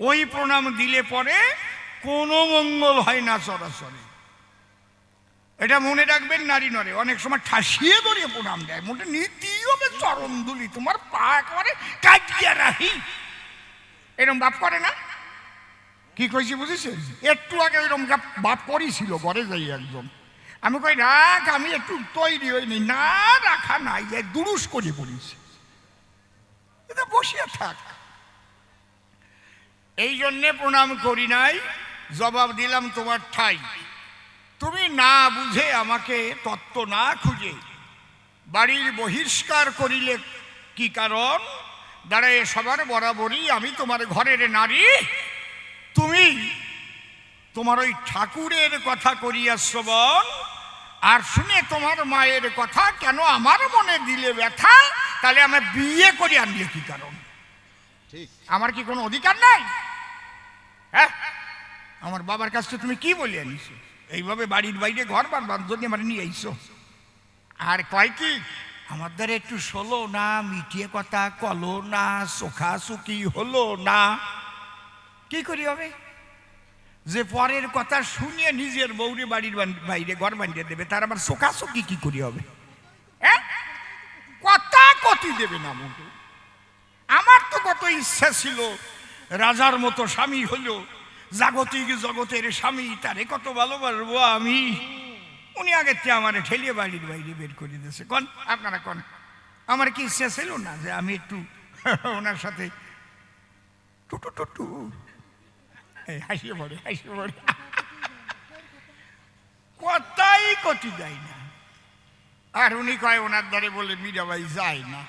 ওই প্রণাম দিলে পরে কোনো মঙ্গল হয় না সরাসরি। এটা মনে রাখবেন, নারী নরে অনেক সময় ঠাসিয়ে ধরিয়ে প্রণাম দেয়, মোটে নীতি হবে চরণ দুলি, তোমার পা একেবারে কাটিয়ে রাখি, এরকম বাপ করে না? কি কইছি বুঝেছেন? একটু আগে ওইরকম বাপ করেছিল, ঘরে যাই একদম, আমি কই রাখ, আমি একটু তৈরি হইনি, না রাখা নাই, দুরুস করে পড়েছি, এটা বসিয়ে থাক। এই জন্যে প্রণাম করি নাই, জবাব দিলাম তোমার ঠাই। তুমি না বুঝে আমাকে তত্ত্ব না খুঁজে বাড়ির বহিষ্কার করিলে কি কারণ? দাঁড়ায় সবার বরাবরই আমি তোমার ঘরের নারী, তুমি তোমার ওই ঠাকুরের কথা করিয়া শ্রবণ, আর শুনে তোমার মায়ের কথা কেন আমার মনে দিলে ব্যথা? তাহলে আমরা বিয়ে করে আনলে কি কারণ? আমার কি কোনো অধিকার নাই? হ্যাঁ, আমার বাবার কাছে তুমি কি বলে আনিস? এইভাবে বাড়ির বাইরে ঘর বারবার যদি আমার নিয়ে আইসো, আর কয় কি আমার দ্বারা একটু শোলো না, মিটিয়ে কথা কলো না, চোখাচুকি হলো না। কি করি হবে যে পরের কথা শুনিয়ে নিজের বউরে বাড়ির বাইরে ঘর বানিয়ে দেবে, তার আবার চোখাচুকি কি করি হবে? কথা কতি দেবে না মোটে। আমার তো কত ইচ্ছা ছিল রাজার মতো স্বামী হলো, জাগতিক জগতের স্বামী, তারে কত ভালোবাসবো আমি। উনি আগের চেয়ে আমার ঠেলিয়ে বাড়ির বাইরে বের করে দিয়েছে। কন আপনারা কন, আমার কি ইচ্ছা ছিল না যে আমি একটু ওনার সাথে টুটু টুটু হাসিয়ে পড়ে কথাই কতি যায় না। আর উনি কয় ওনার দ্বারে বলে মীরাবাই যায় না।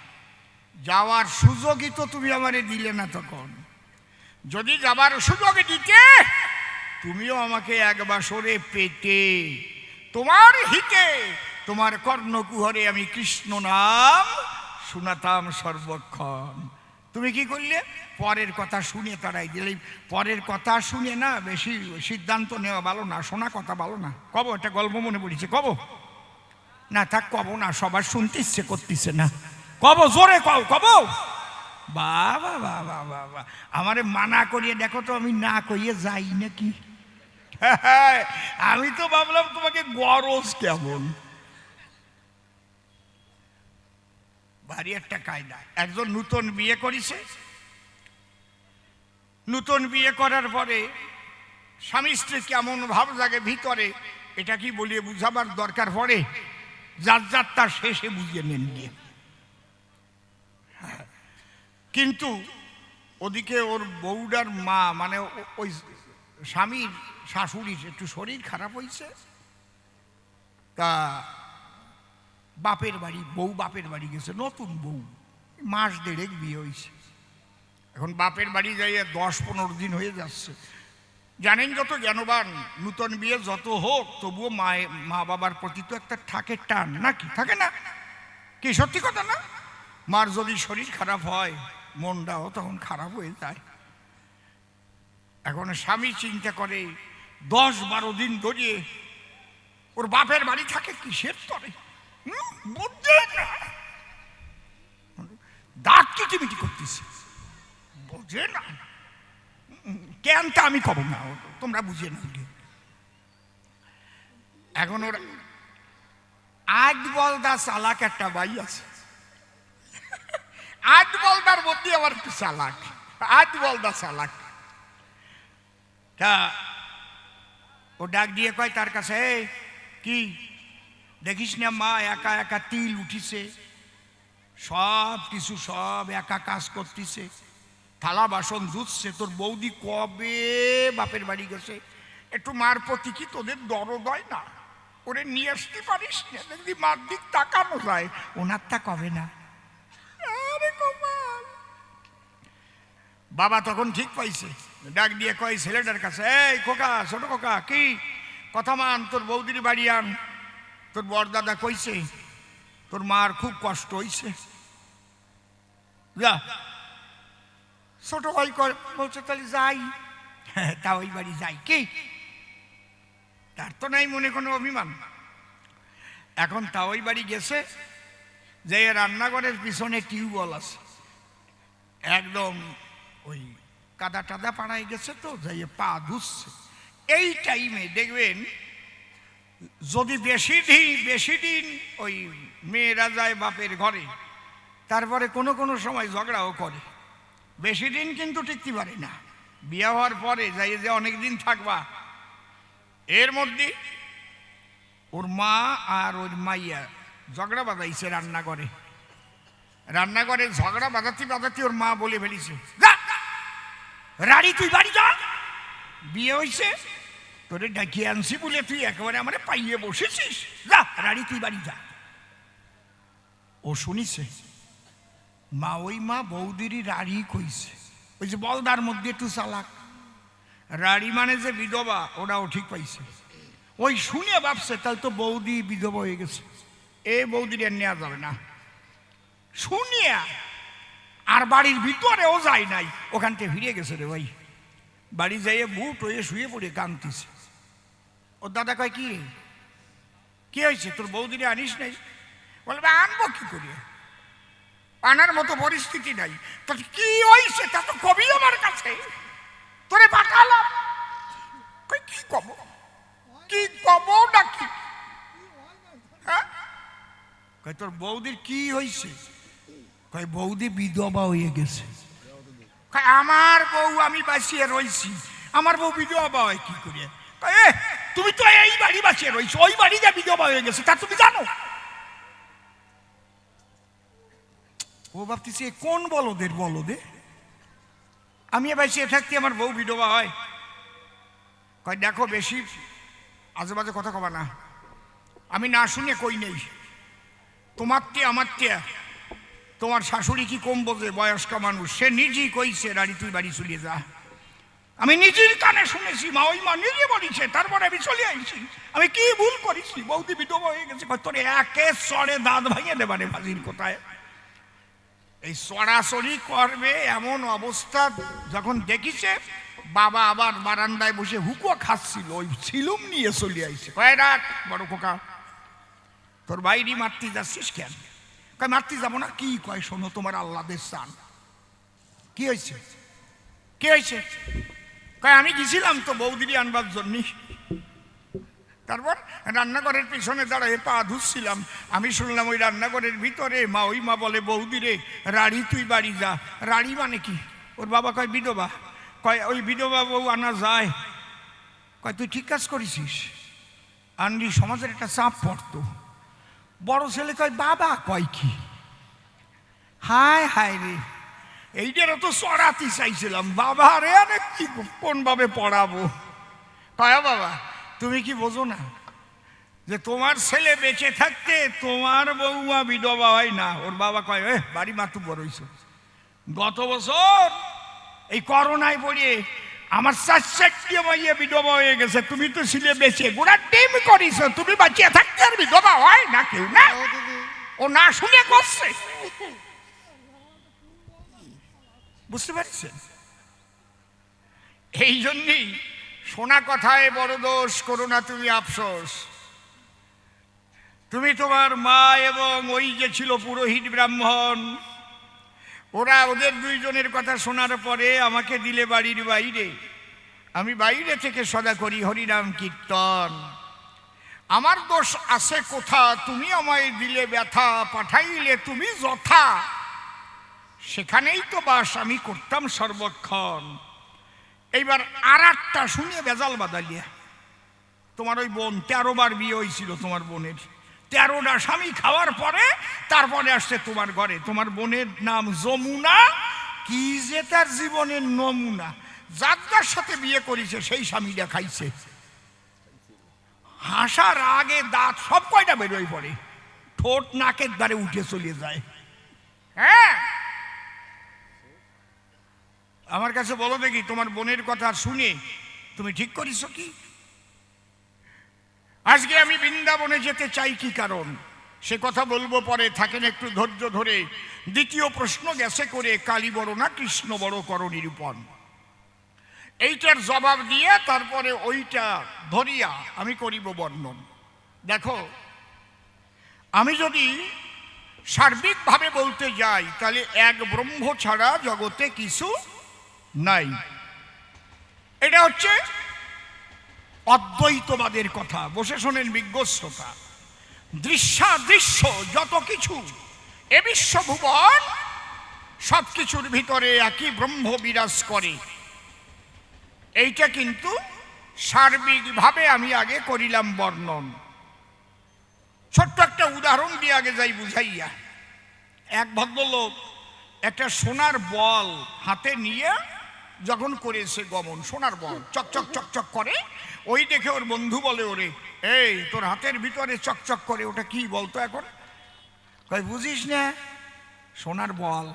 যাওয়ার সুযোগই তো তুমি আমারে দিলে না। তখন যদি যাবার সুযোগ দিতে, তুমিও আমাকে এক বাসরে পেটে তোমার হিতে তোমার কর্ণকুহরে আমি কৃষ্ণ নাম শুনাতাম সর্বক্ষণ। তুমি কি করলে? পরের কথা শুনে তারাই দিলে। পরের কথা শুনে না বেশি সিদ্ধান্ত নেওয়া ভালো না, শোনা কথা ভালো না। কব একটা গল্প মনে পড়েছে, কব না? থাক কব না, সবার শুনতে ইচ্ছে করতেছে না। কব জোরে কও, কব। বাবা বাবা বাবা, আমারে মানা করিয়ে দেখো তো আমি না কইয়ে যাই নাকি। আমি তো ভাবলাম তোমাকে গরজ কেমন। ভারী একটা কায়দা। একজন নূতন বিয়ে করেছে, নূতন বিয়ে করার পরে স্বামী স্ত্রী কেমন ভাব জাগে ভিতরে, এটা কি বলিয়ে বুঝাবার দরকার পড়ে? যার যার তার শেষে বুঝিয়ে নেন গিয়ে। কিন্তু ওদিকে ওর বউডার মা, মানে ওই স্বামীর শাশুড়ির একটু শরীর খারাপ হয়েছে, তা বাপের বাড়ি, বউ বাপের বাড়ি গেছে। নতুন বউ, মাস দেড়েক বিয়ে হয়েছে। এখন বাপের বাড়ি যাইয়ে 10-15 দিন হয়ে যাচ্ছে। জানেন যত জ্ঞানবান, নূতন বিয়ে যত হোক, তবুও মা বাবার প্রতি তো একটা থাকে টান, নাকি থাকে না? কি সত্যি কথা না? মার যদি শরীর খারাপ হয়, মনটাও তখন খারাপ হয়ে যায়। এখন স্বামী চিন্তা করে 10-12 দিন ধরিয়ে ওর বাপের বাড়ি থাকে কিসের তরে, বুঝছে না, দাঁত কিটিমিটি করতেছে, বোঝে না কেনটা আমি কব না, তোমরা বুঝে না। এখন ওর আজ বলদা চালাক একটা বাই আছে, আজ বলদার মধ্যে আবার একটু চালাক, আজ বলদা চালাক। তা ও ডাক দিয়ে কয় তার কাছে, কি দেখিস না মা একা একা তিল উঠিছে, সব কিছু সব একা কাজ করতেছে, থালা বাসন ধুচ্ছে, তোর বৌদি কবে বাপের বাড়ি গেছে, একটু মার প্রতি কি তোদের দরদ হয় না? ওরে নিয়ে আসতে পারিস না, যদি মার দিক তাকানো যায়। ওনার তা কবে না। বাবা তখন ঠিক পাইছে, ডাক দিয়ে কয় ছেলেটার কাছে, এই খোকা, ছোট খোকা, কি কথা মান, তোর বৌদির বাড়ি আন। তোর বড়দাদা কইছে তোর মার খুব কষ্ট হইছে, যা। ছোট ভাই বলছে তাহলে যাই। তা ওই বাড়ি যাই, কি তার তো নাই মনে কোনো অভিমান। এখন তা ওই বাড়ি গেছে, যে রান্নাঘরের পিছনে টিউবওয়েল আছে, একদম ওই কাদা টাদা পাড়ায় গেছে, তো যাইয়ে পা ধুচ্ছে। এই টাইমে দেখবেন যদি বেশি দিন ওই মেয়েরা যায় বাপের ঘরে, তারপরে কোনো কোনো সময় ঝগড়াও করে, বেশি দিন কিন্তু টিকতে পারে না। বিয়ে হওয়ার পরে যাই যে অনেক দিন থাকবা, এর মধ্যে ওর মা আর ওর মাইয়া ঝগড়া বাঁধাইছে রান্নাঘরে। রান্নাঘরে ঝগড়া বাঁধাতে ওর মা বলে ফেলিছে, রাড়ি তুই বাড়ি যা, বিয়ে হয়েছে তোরে ডাকিয়ে আনছি বলে তুই একেবারে আমার পাইয়ে বসেছিস, যা রাড়ি তুই বাড়ি যা। ও শুনিছে, ওই মা বৌদিরই রাড়ি কইছে, ওই যে বলদার মধ্যে একটু চালাক, রাড়ি মানে যে বিধবা, ওরাও ঠিক পাইছে। ওই শুনে ভাবছে তাহলে তো বৌদি বিধবা হয়ে গেছে, এ বৌদির আর নেওয়া যাবে না। শুনিয়া আর বাড়ির ভিতরেও যায় নাই, ওখান থেকে ফিরে গেছে রে ভাই। বাড়ি যাইয়ে বুট হয়ে শুয়ে পড়ে কাঁদতেছে। ওর দাদা কয় কি হয়েছে, তোর বৌদিরে আনিস নাই? বলবে আনবো কি করে, আনার মতো পরিস্থিতি নাই। তো কি হয়েছে তা তো কবি আমার কাছে, তোরে পাঠালাম। কি কব, কি কব নাকি? হ্যাঁ, তোর বৌদির কি হয়েছে? বৌদি বিধবা হয়ে গেছে। আমার বউ আমি বাঁচিয়ে রয়েছি, আমার বউ বিধবা হয় কি করে? তুমি তো এই বাড়ি বাঁচিয়ে রয়েছো, ওই বাড়িতে বিধবা হয়ে গেছে তা তুমি জানো? ও ভাবতেছি কোন বলদের বলদে, আমি বাঁচিয়ে থাকতে আমার বউ বিধবা হয়। দেখো বেশি আজে বাজে কথা কবা না, আমি না শুনে কই নেই। তোমার তে আমার তে তোমার শাশুড়ি কি কম বোঝে, বয়স্ক মানুষ, সে নিজেই কইছে রানী তুই বাড়ি চলিয়ে যা। আমি নিজের কানে শুনেছি, মা ওই মা নিজে বলিছে, তারপরে আমি চলে আইছি। আমি কি ভুল করেছি, বৌদি বিধবা হয়ে গেছে। তোর একে সরে দাঁত ভাঙিয়ে দেবারে ভাজির কোথায়। এই সরাসরি করবে এমন অবস্থা যখন দেখিছে, বাবা আবার বারান্দায় বসে হুকুয়া খাচ্ছিল, ওই ছিলুম নিয়ে চলে আইছে। কয় রাখ বড় খোকা, তোর বাইরে মারতে যাচ্ছিস কেন? কয় মারতে যাবো না। কি কয় শোনো, তোমার আল্লাদের চান। কি হয়েছে, কি হয়েছে? কয় আমি গেছিলাম তো বৌদিরি আনবার জন্য, তারপর রান্নাঘরের পিছনে দাঁড়ায় পা ধুচ্ছিলাম, আমি শুনলাম ওই রান্নাঘরের ভিতরে মা, ওই মা বলে বৌদিরে রাড়ি তুই বাড়ি যা। রাড়ি মানে কি? ওর বাবা কয় বিধবা। কয় ওই বিধবা বউ আনা যায়? কয় তুই ঠিক কাজ করেছিস, আনলি সমাজের একটা চাপ পড়তো। বড় ছেলে কয় বাবা কয় কি? হায় হায় রে, এইটারও তো চড়াতে চাইছিলাম, বাবা রে অনেক কি কোন ভাবে পড়াবো। কয় বাবা তুমি কি বোঝো না যে তোমার ছেলে বেঁচে থাকতে তোমার বউয়া বিধবা হয় না? ওর বাবা কয় বাড়ি মাতু বড় হইছো, গত বছর এই করোনায় পড়ে আমার 4-4টি মাইয়া বিধবা হয়ে গেছে, তুমি তো ছিলে বেঁচে গোড়া টিম করিস, তুমি বাঁচিয়ে থাকতে আর বিধবা হয় না কেউ না? ও না শুনে করছে, বুঝতে পারছেন? এই জন্যই শোনা কথায় বড় দোষ করো না তুমি আফসোস। তুমি তোমার মা এবং ওই যে ছিল পুরোহিত ব্রাহ্মণ, ওরা ওদের দুইজনের কথা শোনার পরে আমাকে দিলে বাড়ির বাইরে। আমি বাইরে থেকে সদা করি হরিনাম কীর্তন। আমার দোষ আছে কোথা? তুমি আমায় দিলে ব্যথা, পাঠাইলে তুমি যথা, সেখানেই তো বাস আমি করতাম সর্বক্ষণ। এইবার আর একটা শুনিয়ে বেজাল বাদালিয়া, তোমার ওই বোন 13 বার বিয়ে হয়েছিল, তোমার বোনের 13টা স্বামী খাওয়ার পরে তারপরে আসছে তোমার ঘরে। তোমার বোনের নাম যমুনা, কি যে তার জীবনের নমুনা। যার সাথে বিয়ে করেছে সেই স্বামীটা খাইছে, হাসার আগে দাঁত সব কয়টা বেরোয় পড়ে, ঠোঁট নাকের দ্বারে উঠে চলে যায়। হ্যাঁ, আমার কাছে বলো দেখি তোমার বোনের কথা শুনে তুমি ঠিক করিস কি? আজকে আমি বৃন্দাবনে যেতে চাই কি কারণ, সে কথা বলবো পরে, থাকেন একটু ধৈর্য ধরে। দ্বিতীয় প্রশ্ন গেছে করে, কালী বড় না কৃষ্ণ বড় কর নিরূপণ, এইটার জবাব দিয়ে তারপরে ওইটা ধরিয়া আমি করিব বর্ণন। দেখো, আমি যদি সার্বিকভাবে বলতে যাই তাহলে এক ব্রহ্ম ছাড়া জগতে কিছু নাই। এটা হচ্ছে অদ্বৈতবাদের কথা, বসে শোনেন বিজ্ঞ শ্রোতা। দৃশ্যাদৃশ্য যত কিছু এ বিশ্বভুবন, সব কিছুর ভিতরে একই ব্রহ্ম বিরাজ করে। এইটা কিন্তু সার্বিকভাবে আমি আগে করিলাম বর্ণন। ছোট্ট একটা উদাহরণ দিয়ে আগে যাই বুঝাইয়া। এক ভদ্রলোক একটা সোনার বল হাতে নিয়ে যখন করেছে গমন, সোনার বল চকচক চকচক করে, ওই দেখে ওর বন্ধু বলে, ওরে এই তোর হাতের ভিতরে চকচক করে ওটা কি বলতো এখন? কই বুঝিস না, সোনার বল।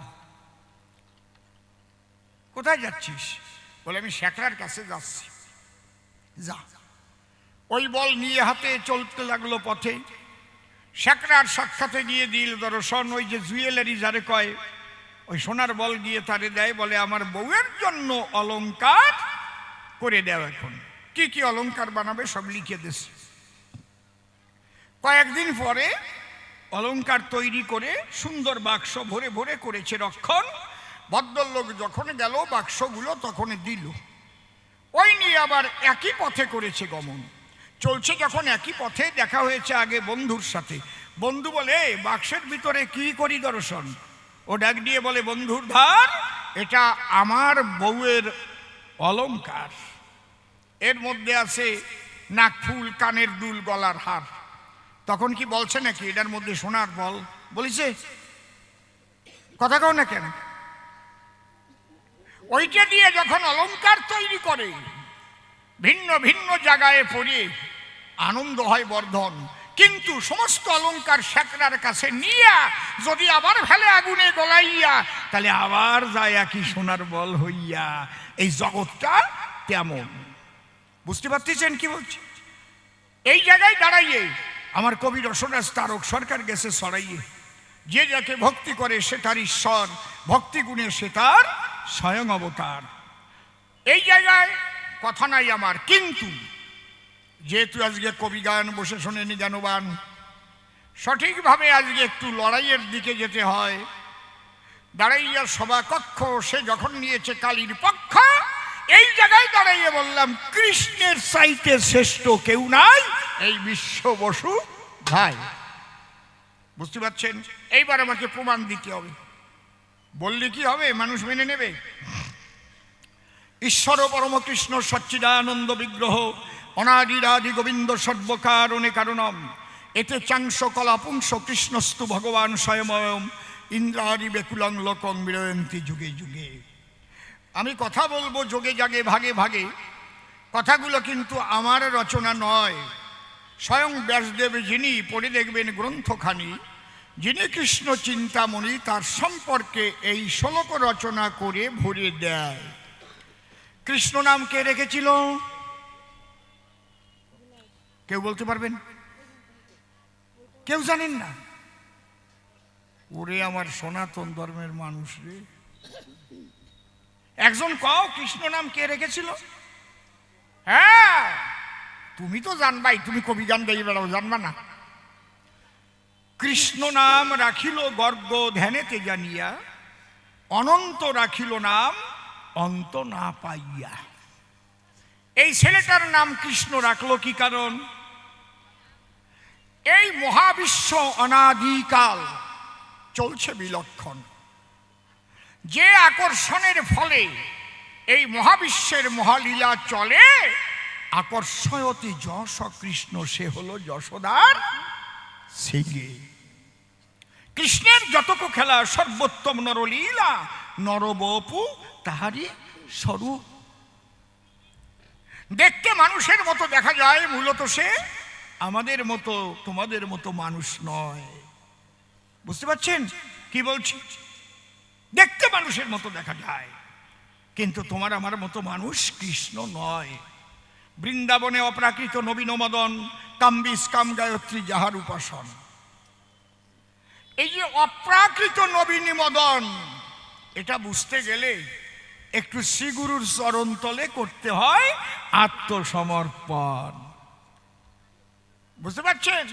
কোথায় যাচ্ছিস? বলে আমি শেখরার কাছে যাচ্ছি। যা। ওই বল নিয়ে হাতে চলতে লাগলো পথে। শেখরার সাক্ষাতে গিয়ে দিল দর্শন, ওই যে জুয়েলারি যারে কয়, ওই সোনার বল গিয়ে তারে দেয়, বলে আমার বউয়ের জন্য অলংকার করে দেও। এখন কি কি অলংকার বানাবে সব লিখে দিস। কয়েকদিন পরে অলংকার তৈরি করে সুন্দর বাক্স ভরে ভরে করেছে রক্ষণ। ভদ্রলোক যখন গেল বাক্সগুলো তখন দিল, ওই নিয়ে আবার একই পথে করেছে গমন। চলছে যখন একই পথে, দেখা হয়েছে আগে বন্ধুর সাথে। বন্ধু বলে, বাক্সের ভিতরে কি করি দর্শন? ও ডাক দিয়ে বলে, বন্ধুর ধার, এটা আমার বউয়ের অলংকার। এর মধ্যে আছে নাকফুল, কানের দুল, গলার হার। তখন কি বলছে নাকি এটার মধ্যে সোনার বল? বলিছে? কথা কও না কেন? ওইটা দিয়ে যখন অলংকার তৈরি করে, ভিন্ন ভিন্ন জায়গায় পড়ে আনন্দ হয় বর্ধন, কিন্তু সমস্ত অলংকার শেকড়ার কাছে নিয়া যদি আবার ফেলে আগুনে গলাইয়া, তাহলে আবার যায় একই সোনার বল হইয়া। এই জগৎটা তেমন। বুঝতে পারতেছেন কি বলছি? এই জায়গায় দাঁড়াইয়ে আমার কবি রসরাজ তারক সরকার গেছে সরাইয়ে, যে যাকে ভক্তি করে সে তার ঈশ্বর, ভক্তি গুণে সে তার স্বয়ং অবতার। এই জায়গায় কথা নাই আমার, কিন্তু যেহেতু আজকে কবি গান বসে শোনেনি জ্ঞানবান, সঠিকভাবে আজকে একটু লড়াইয়ের দিকে যেতে হয়। দাঁড়াইয়া সভা কক্ষ সে যখন নিয়েছে কালীর পক্ষ, এই জায়গায় দাঁড়াইয়ে বললাম, কৃষ্ণের চাইতে শ্রেষ্ঠ কেউ নাই এই বিশ্ব বসু ভাই। বুঝতে পারছেন? এইবার আমাকে প্রমাণ দিতে হবে। বললে কি হবে? মানুষ মেনে নেবে? ঈশ্বর পরম কৃষ্ণ সচ্চিদানন্দ বিগ্রহ অনাদিরাদি গোবিন্দ সর্বকারণে কারণম এতে চাংশ কলা পুংস কৃষ্ণস্তু ভগবান স্বয়ময়ম ইন্দ্রাদি বেকুলং লোকং বিরয়ন্তি যুগে যুগে। আমি কথা বলবো যোগে জাগে ভাগে ভাগে, কথাগুলো কিন্তু আমার রচনা নয়। স্বয়ং ব্যাসদেব যিনি, পড়ে দেখবেন গ্রন্থখানি, যিনি কৃষ্ণ চিন্তামণি, তার সম্পর্কে এই শ্লোক রচনা করে ভরে দেয়। কৃষ্ণ নাম কে রেখেছিল? কেউ বলতে পারবেন? কেউ জানেন না? ওরে আমার সনাতন ধর্মের মানুষ রে, একজন কও কৃষ্ণ নাম কে রেখেছিল? হ্যাঁ, তুমি তো জানবাই, তুমি কবি গান গাই বেড়াও, জানবা না? কৃষ্ণ নাম রাখিল গর্গ ধ্যানেতে জানিয়া, অনন্ত রাখিল নাম অন্ত না পাইয়া। এই ছেলেটার নাম কৃষ্ণ রাখলো কি কারণ? এই মহাবিশ্ব অনাদিকাল চলছে বিলক্ষণ, যে আকর্ষণের ফলে এই মহাবিশ্বের মহালীলা চলে, আকর্ষয়তি যশ কৃষ্ণ, সে হলো যশোদার ছেলে। কৃষ্ণের যতক খেলা সর্বোত্তম নরলীলা, নরবপু তাহারই স্বরূপ। দেখতে মানুষের মতো দেখা যায়, মূলত সে আমাদের মতো তোমাদের মতো মানুষ নয়। বুঝতে পারছেন কি বলছি? দেখতে মানুষের মতো দেখা যায়, কিন্তু তোমার আমার মতো মানুষ কৃষ্ণ নয়। বৃন্দাবনে অপ্রাকৃত নবীন মদন, কাম্বিস কাম গায়ত্রী যাহার উপাসন। এই যে অপ্রাকৃত নবীন মদন, এটা বুঝতে গেলে একটু শ্রীগুরুর চরণ তলে করতে হয় আত্মসমর্পণ। বুঝতে পারছেন?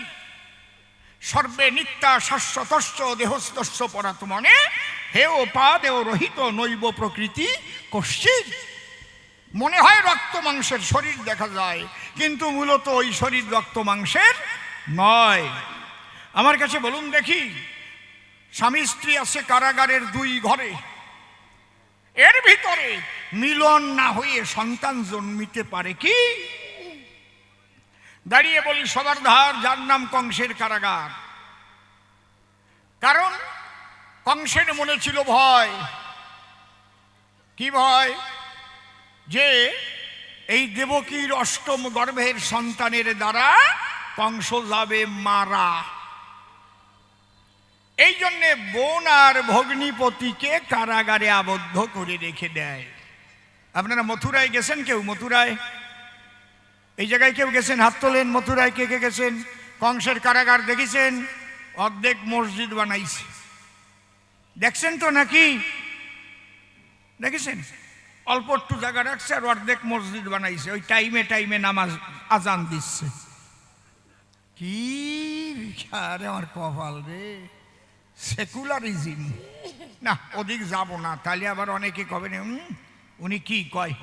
সর্বে নিত্যা শাশ্বতস্য দেহস্তস্য পরাত্মনে হেও পাদেও রহিত নৈব প্রকৃতি কশ্চিৎ। মনে হয় রক্ত মাংসের শরীর দেখা যায়, কিন্তু মূলত ওই শরীর রক্ত মাংসের নয়। আমার কাছে বলুন দেখি, স্বামী স্ত্রী আছে কারাগারের দুই ঘরে, এর ভিতরে মিলন না হয়ে সন্তান জন্মিতে পারে কি? দাঁড়িয়ে বলি সবার ধার, যার নাম কংসের কারাগার। কারণ কংসের মনে ছিল ভয়। কি ভয়? যে এই দেবকীর অষ্টম গর্ভের সন্তানের দ্বারা কংস যাবে মারা। এই জন্যে বোন আর ভগ্নিপতিকে কারাগারে আবদ্ধ করে রেখে দেয়। আপনারা মথুরায় গেছেন? কেউ মথুরায়? এই জায়গায় কেউ গেছেন? হাত তোলেন। মথুরায় কে কে গেছেন? কংসের কারাগার দেখেছেন? অর্ধেক মসজিদ বানাইছে, দেখছেন তো নাকি? দেখেছেন? অল্প একটু জায়গা রাখছে আর অর্ধেক মসজিদ বানাইছে। ওই টাইমে টাইমে নামাজ আজান দিচ্ছে। কি আরে আমার কপাল রে, সেকুলারিজম। না ওদিক যাব না, তাহলে আবার অনেকে কবে না উনি কি কয়,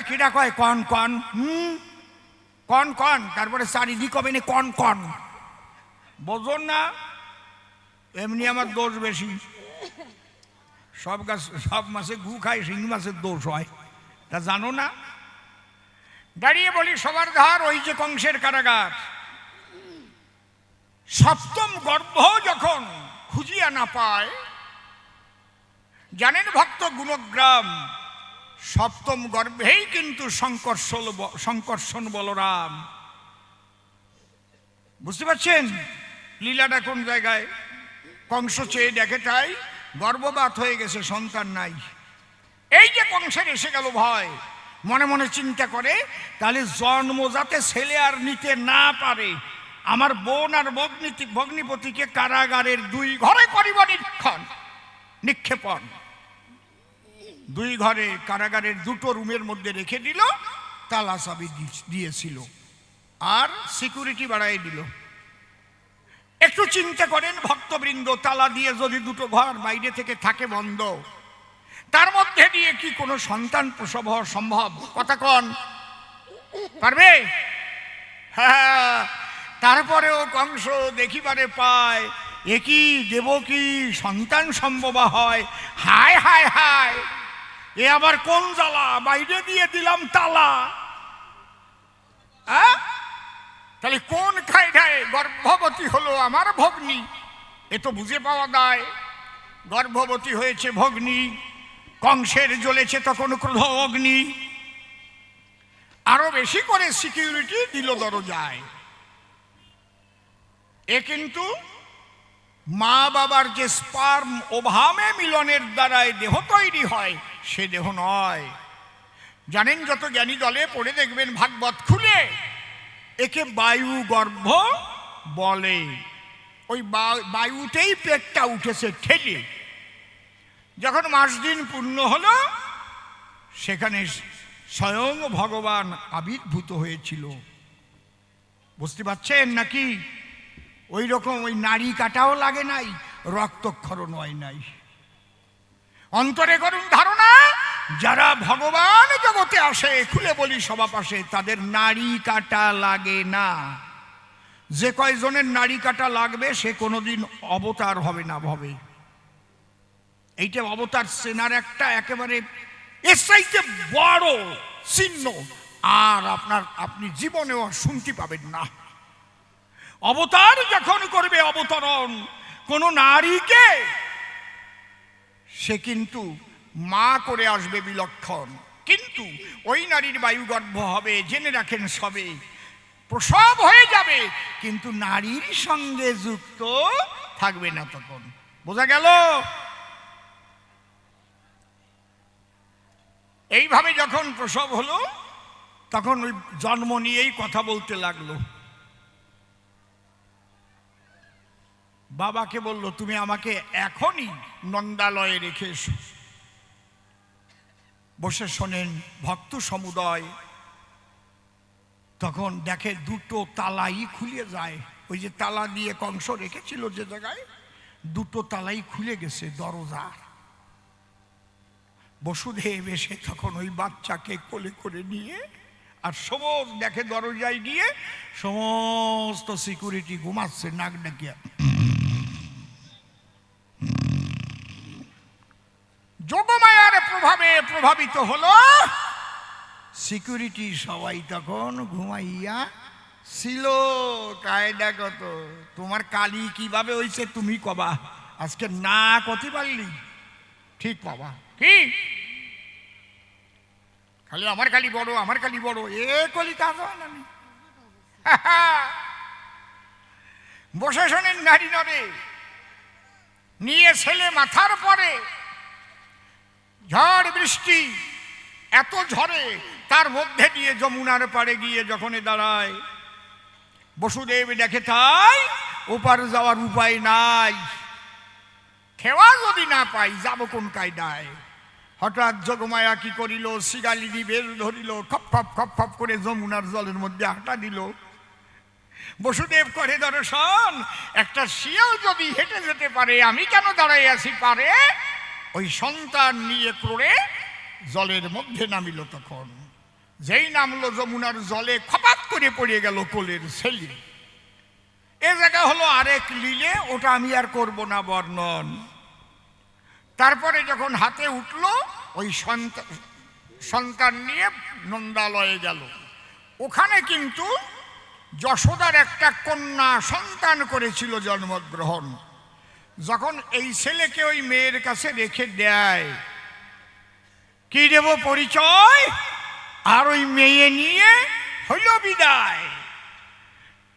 কিটা কয় কন কন, কন কন, তারপরে চারিদিক কবে না কন কন, বোঝন না? এমনি আমার দোষ বেশি, সব মাছে গু খায়, শিং মাছের দোষ হয়, তা জানো না? দাঁড়িয়ে বলি সবার ধার, ওই যে কংসের কারাগার, সপ্তম গর্ভ যখন খুঁজিয়া না পায়, জানেন ভক্ত গুণগ্রাম, সপ্তম গর্ভেই কিন্তু সংকর্ষণ বলরাম। বুঝতে পারছেন লীলাটা কোন জায়গায়? কংস চেয়ে দেখে তাই গর্ভপাত হয়ে গেছে, সন্তান নাই। এই যে কংসের এসে গেল ভয়, মনে মনে চিন্তা করে তাহলে জন্ম যাতে ছেলে আর নিতে না পারে, আমার বোন আর ভগ্নিপতিকে কারাগারের 2 ঘরে করিব নিক্ষেপণ। 2 ঘরে কারাগারের 2টো রুমের মধ্যে রেখে দিল, তালা চাবি দিয়েছিল আর সিকিউরিটি বাড়াই দিল। একটু চিন্তা করেন ভক্তবৃন্দ, তালা দিয়ে যদি 2টো ঘর বাইরে থেকে থাকে বন্ধ, তার মধ্যে দিয়ে কি কোনো সন্তান প্রসব হওয়া সম্ভব? কথা কন, পারবে? হ্যাঁ। তারপরেও কংস দেখিবারে পায় একই দেবকী সন্তান সম্ভব হয়। হায় হায় হায়, এ আবার কোন জ্বালা, বাইরে দিয়ে দিলাম তালা। তাহলে কোন কায়দায় গর্ভবতী হলো আমার ভগ্নী? এ তো বুঝে পাওয়া যায়। গর্ভবতী হয়েছে ভগ্নী, কংসের জ্বলেছে তখন ক্রোধ অগ্নি, আরো বেশি করে সিকিউরিটি দিল দরজায়। এ কিন্তু মা বাবার যে স্পার্ম ওভামে মিলনের দ্বারাই দেহ তৈরি হয়, সে দেহ নয়। জানেন যত জ্ঞানী দলে পড়ে দেখবেন ভাগবত খুলে, একে বায়ু গর্ভ বলে। ওই বায়ুতেই পেটটা উঠেছে ঠেলে। যখন মাস দিন পূর্ণ হলো, সেখানে স্বয়ং ভগবান আবির্ভূত হয়েছিল। বুঝতে পারছেন নাকি? ওই রকম ওই নাড়ি কাটাও লাগে নাই, রক্তক্ষরণ হয় নাই। অন্তরে করুন ধারণা, যারা ভগবান জগতে আসে, খুলে বলি সবার পাশে, তাদের নাড়ি কাটা লাগে না। যে কয়জনের নাড়ি কাটা লাগবে সে কোনোদিন অবতার হবে না ভবে। এইটা অবতার সেনার একটা একেবারে এর চাইতে বড় চিহ্ন আর আপনি জীবনেও শুনতে পাবেন না। অবতার যখন করবে অবতরণ কোন নারীকে, সে কিন্তু মা করে আসবে বিলক্ষণ, কিন্তু ওই নারীর বায়ুগর্ভ হবে, জেনে রাখেন সবে প্রসব হয়ে যাবে, কিন্তু নারীর সঙ্গে যুক্ত থাকবে না। তখন বোঝা গেল? এইভাবে যখন প্রসব হলো, তখন ওই জন্ম নিয়েই কথা বলতে লাগলো। বাবাকে বলল, তুমি আমাকে এখনই নন্দালয়ে রেখে এসো। বসে শোনেন ভক্ত সমুদয়। তখন দেখে 2টো তালাই খুলে যায়। ওই যে তালা দিয়ে কংস রেখেছিল যে জায়গায়, 2টো তালাই খুলে গেছে দরজা। বসুদেব এসে তখন ওই বাচ্চাকে কোলে করে নিয়ে, আর সমস্ত দেখে দরজায় গিয়ে সমস্ত সিকিউরিটি ঘুমাচ্ছে নাক ডাকিয়া। যোগমায়ার প্রভাবে প্রভাবিত হলো সিকিউরিটি সবাই তখন ঘুমাইয়া ছিল। কায়দা কত, তোমার কালি কিভাবে হইছে তুমি কবা, আজকে না কতি পারলি ঠিক বাবা, কি খালি আমার কালি বড়, আমার কালি বড়, এ কলি কাজ হয় না। বসে শোনেন নারী নরে নিয়ে ছেলে মাথার পরে, ঝড় বৃষ্টি এত ঝড়ে, তার মধ্যে দিয়ে যমুনার পাড়ে গিয়ে যখন দাঁড়ায়, বসুদেব দেখে তাই ওপার যাওয়ার উপায় নাই, খেওয়া যদি না পাই যাব কোন কায়দায়। হঠাৎ যোগমায়া কি করিল, শিগালিদি বের ধরিল, খপ খপ খপ খপ করে যমুনার জলের মধ্যে হাঁটা দিল। বসুদেব করে দর্শন, একটা শিয়াল যদি হেঁটে যেতে পারে আমি কেন দাঁড়াই আছি পারে। ওই সন্তান নিয়ে ক্রোড়ে জলের মধ্যে নামিল। তখন যেই নামলো যমুনার জলে খপাত করে পড়ে গেল কোলের ছেলে। এ জায়গা হলো আরেক লীলে, ওটা আমি আর করব না বর্ণন। তারপরে যখন হাতে উঠলো ওই সন্তান নিয়ে নন্দালয়ে গেল। ওখানে কিন্তু যশোদার একটা কন্যা সন্তান করেছিল জন্মগ্রহণ। যখন এই ছেলেকে ওই মেয়ের কাছে রেখে দেয়, কি দেব পরিচয়, আর ওই মেয়ে নিয়ে হইল বিদায়।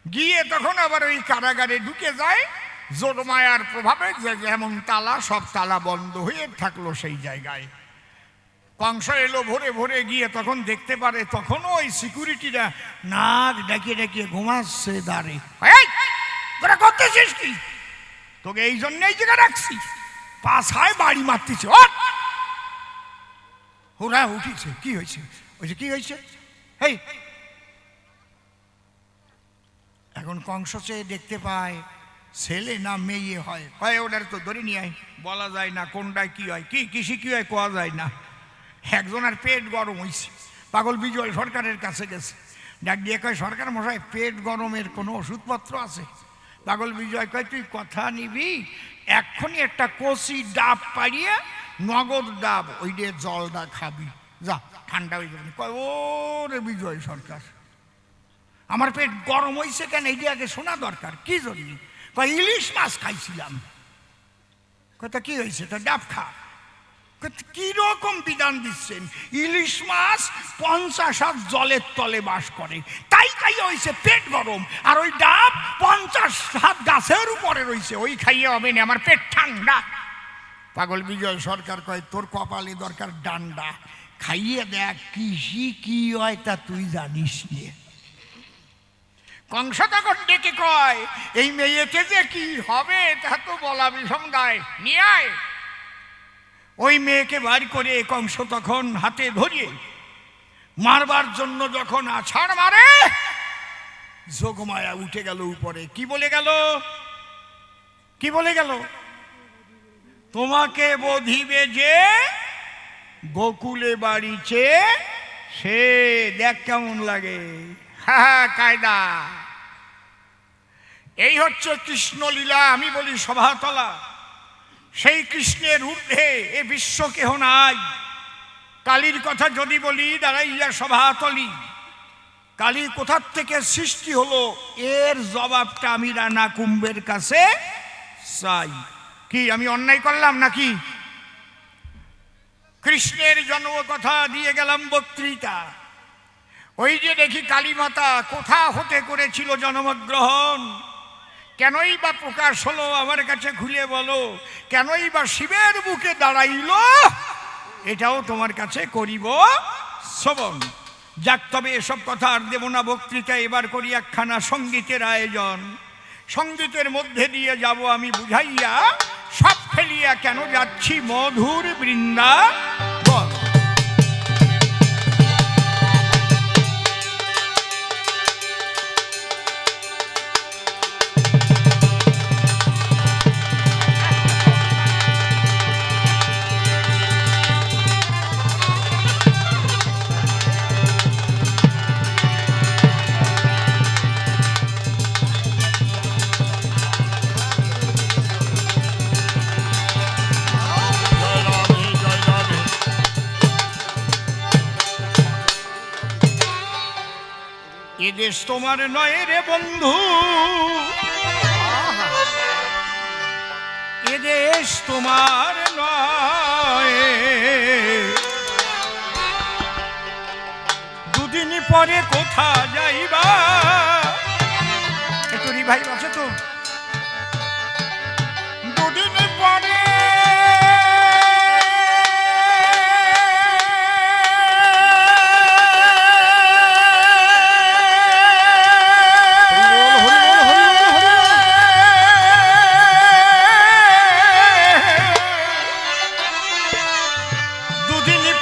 গিয়ে তখন আবার ওই কারাগারে ঢুকে যায়। যোগমায়ার প্রভাবে যেমন তালা, সব তালা বন্ধ হয়ে থাকলো সেই জায়গায়। কংস এলো ভোরে ভোরে, গিয়ে তখন দেখতে পারে তখনও ওই সিকিউরিটিরা নাক ডাকিয়ে ডাকিয়ে ঘুমাচ্ছে দাঁড়ে। তোরা করতেছিস কি? তোকে এই জন্য এই জায়গায় রাখছি, পাছায় বাড়ি মারতেছে। ওরা উঠিছে, কি হয়েছে? ওই কি হয়েছে? এই এখন কংস চেয়ে দেখতে পায় ছেলে না মেয়ে হয়। ওটার তো ধরে নিয়ে আয়, বলা যায় না কোনটায় কি হয়, কি কিসে কি হয় কোয়া যায় না। একজনের পেট গরম হয়েছে, পাগল বিজয় সরকারের কাছে গেছে, ডাক দিয়ে কয় সরকার মশাই পেট গরমের কোনো ওষুধপত্র আছে? পাগল বিজয় কয় তুই কথা নিবি, এক্ষুনি একটা কচি ডাব পাড়িয়ে নগদ ডাব ওই দিয়ে জলটা খাবি, যা ঠান্ডা হয়ে যাবে। কয় ও রে বিজয় সরকার, আমার পেট গরম হয়েছে কেন এইটা আগে শোনা দরকার। কি জন্য? কয় ইলিশ মাছ খাইছিলাম। কথা কি হয়েছে? তো ডাব খা। কি রকম বিধান দিচ্ছেন? ইলিশ মাছ 50 হাত জলের তলে বাস করে, তাই হয়েছে পেট গরম। আর ওই ডাব 50 হাত গাছের উপরে রয়েছে, ওই খাইয়ে হবে না, আমার পেট ঠান্ডা। পাগল বিজয় সরকার কয় তোর কপালে দরকার ডান্ডা, খাইয়ে দেখ কৃষি কি হয় তা তুই জানিস নিয়ে। কংস তখন ডেকে কয় এই মেয়েকে যে কি হবে তা তো বলা বিসংজ্ঞায়, নিয়ে আয়। ওই মেয়েকে বার করে কংস তখন হাতে ধরিয়ে মারবার জন্য যখন আছাড় মারে, যোগমায়া উঠে গেল উপরে। কি বলে গেল? কি বলে গেল? তোমাকে বধিবে যে গোকুলে বাড়িছে সে, দেখ কেমন লাগে। কায়দা এই হচ্ছে কৃষ্ণলীলা। আমি বলি সভাতলা, সেই কৃষ্ণের ঊর্ধ্বে এ বিশ্ব কেহ নাই। কালীর কথা যদি বলি দাঁড়াইয়া সভাতলি, কালী কোথার থেকে সৃষ্টি হলো এর জবাবটা আমি রানা কুম্ভের কাছে চাই। কি আমি অন্যায় করলাম নাকি? কৃষ্ণের জন্ম কথা দিয়ে গেলাম বক্তৃতা। ওই যে দেখি কালীমাতা কোথা হতে করেছিল জন্মগ্রহণ, কেনই বা প্রকাশ হলো আমার কাছে খুলে বলো, কেনই বা শিবের বুকে দাঁড়াইল, এটাও তোমার কাছে করিব শ্রবণ। যাক তবে এসব কথা আর দেব না বক্তৃতা, এবার করি একখানা সঙ্গীতের আয়োজন। সঙ্গীতের মধ্যে দিয়ে যাব আমি বুঝাইয়া, সব ফেলিয়া কেন যাচ্ছি মধুর বৃন্দাবন। এ দেশ তোমার নয় রে বন্ধু, এ দেশ তোমার নয়, দুদিন পরে কোথা যাইবা। একটু রিভাইভ আছে তো? দুদিন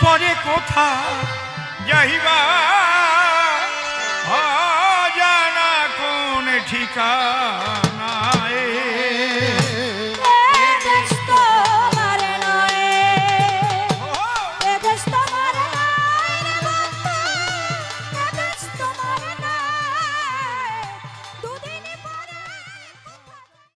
পরে কোথা যাইবা, জানা কোন কা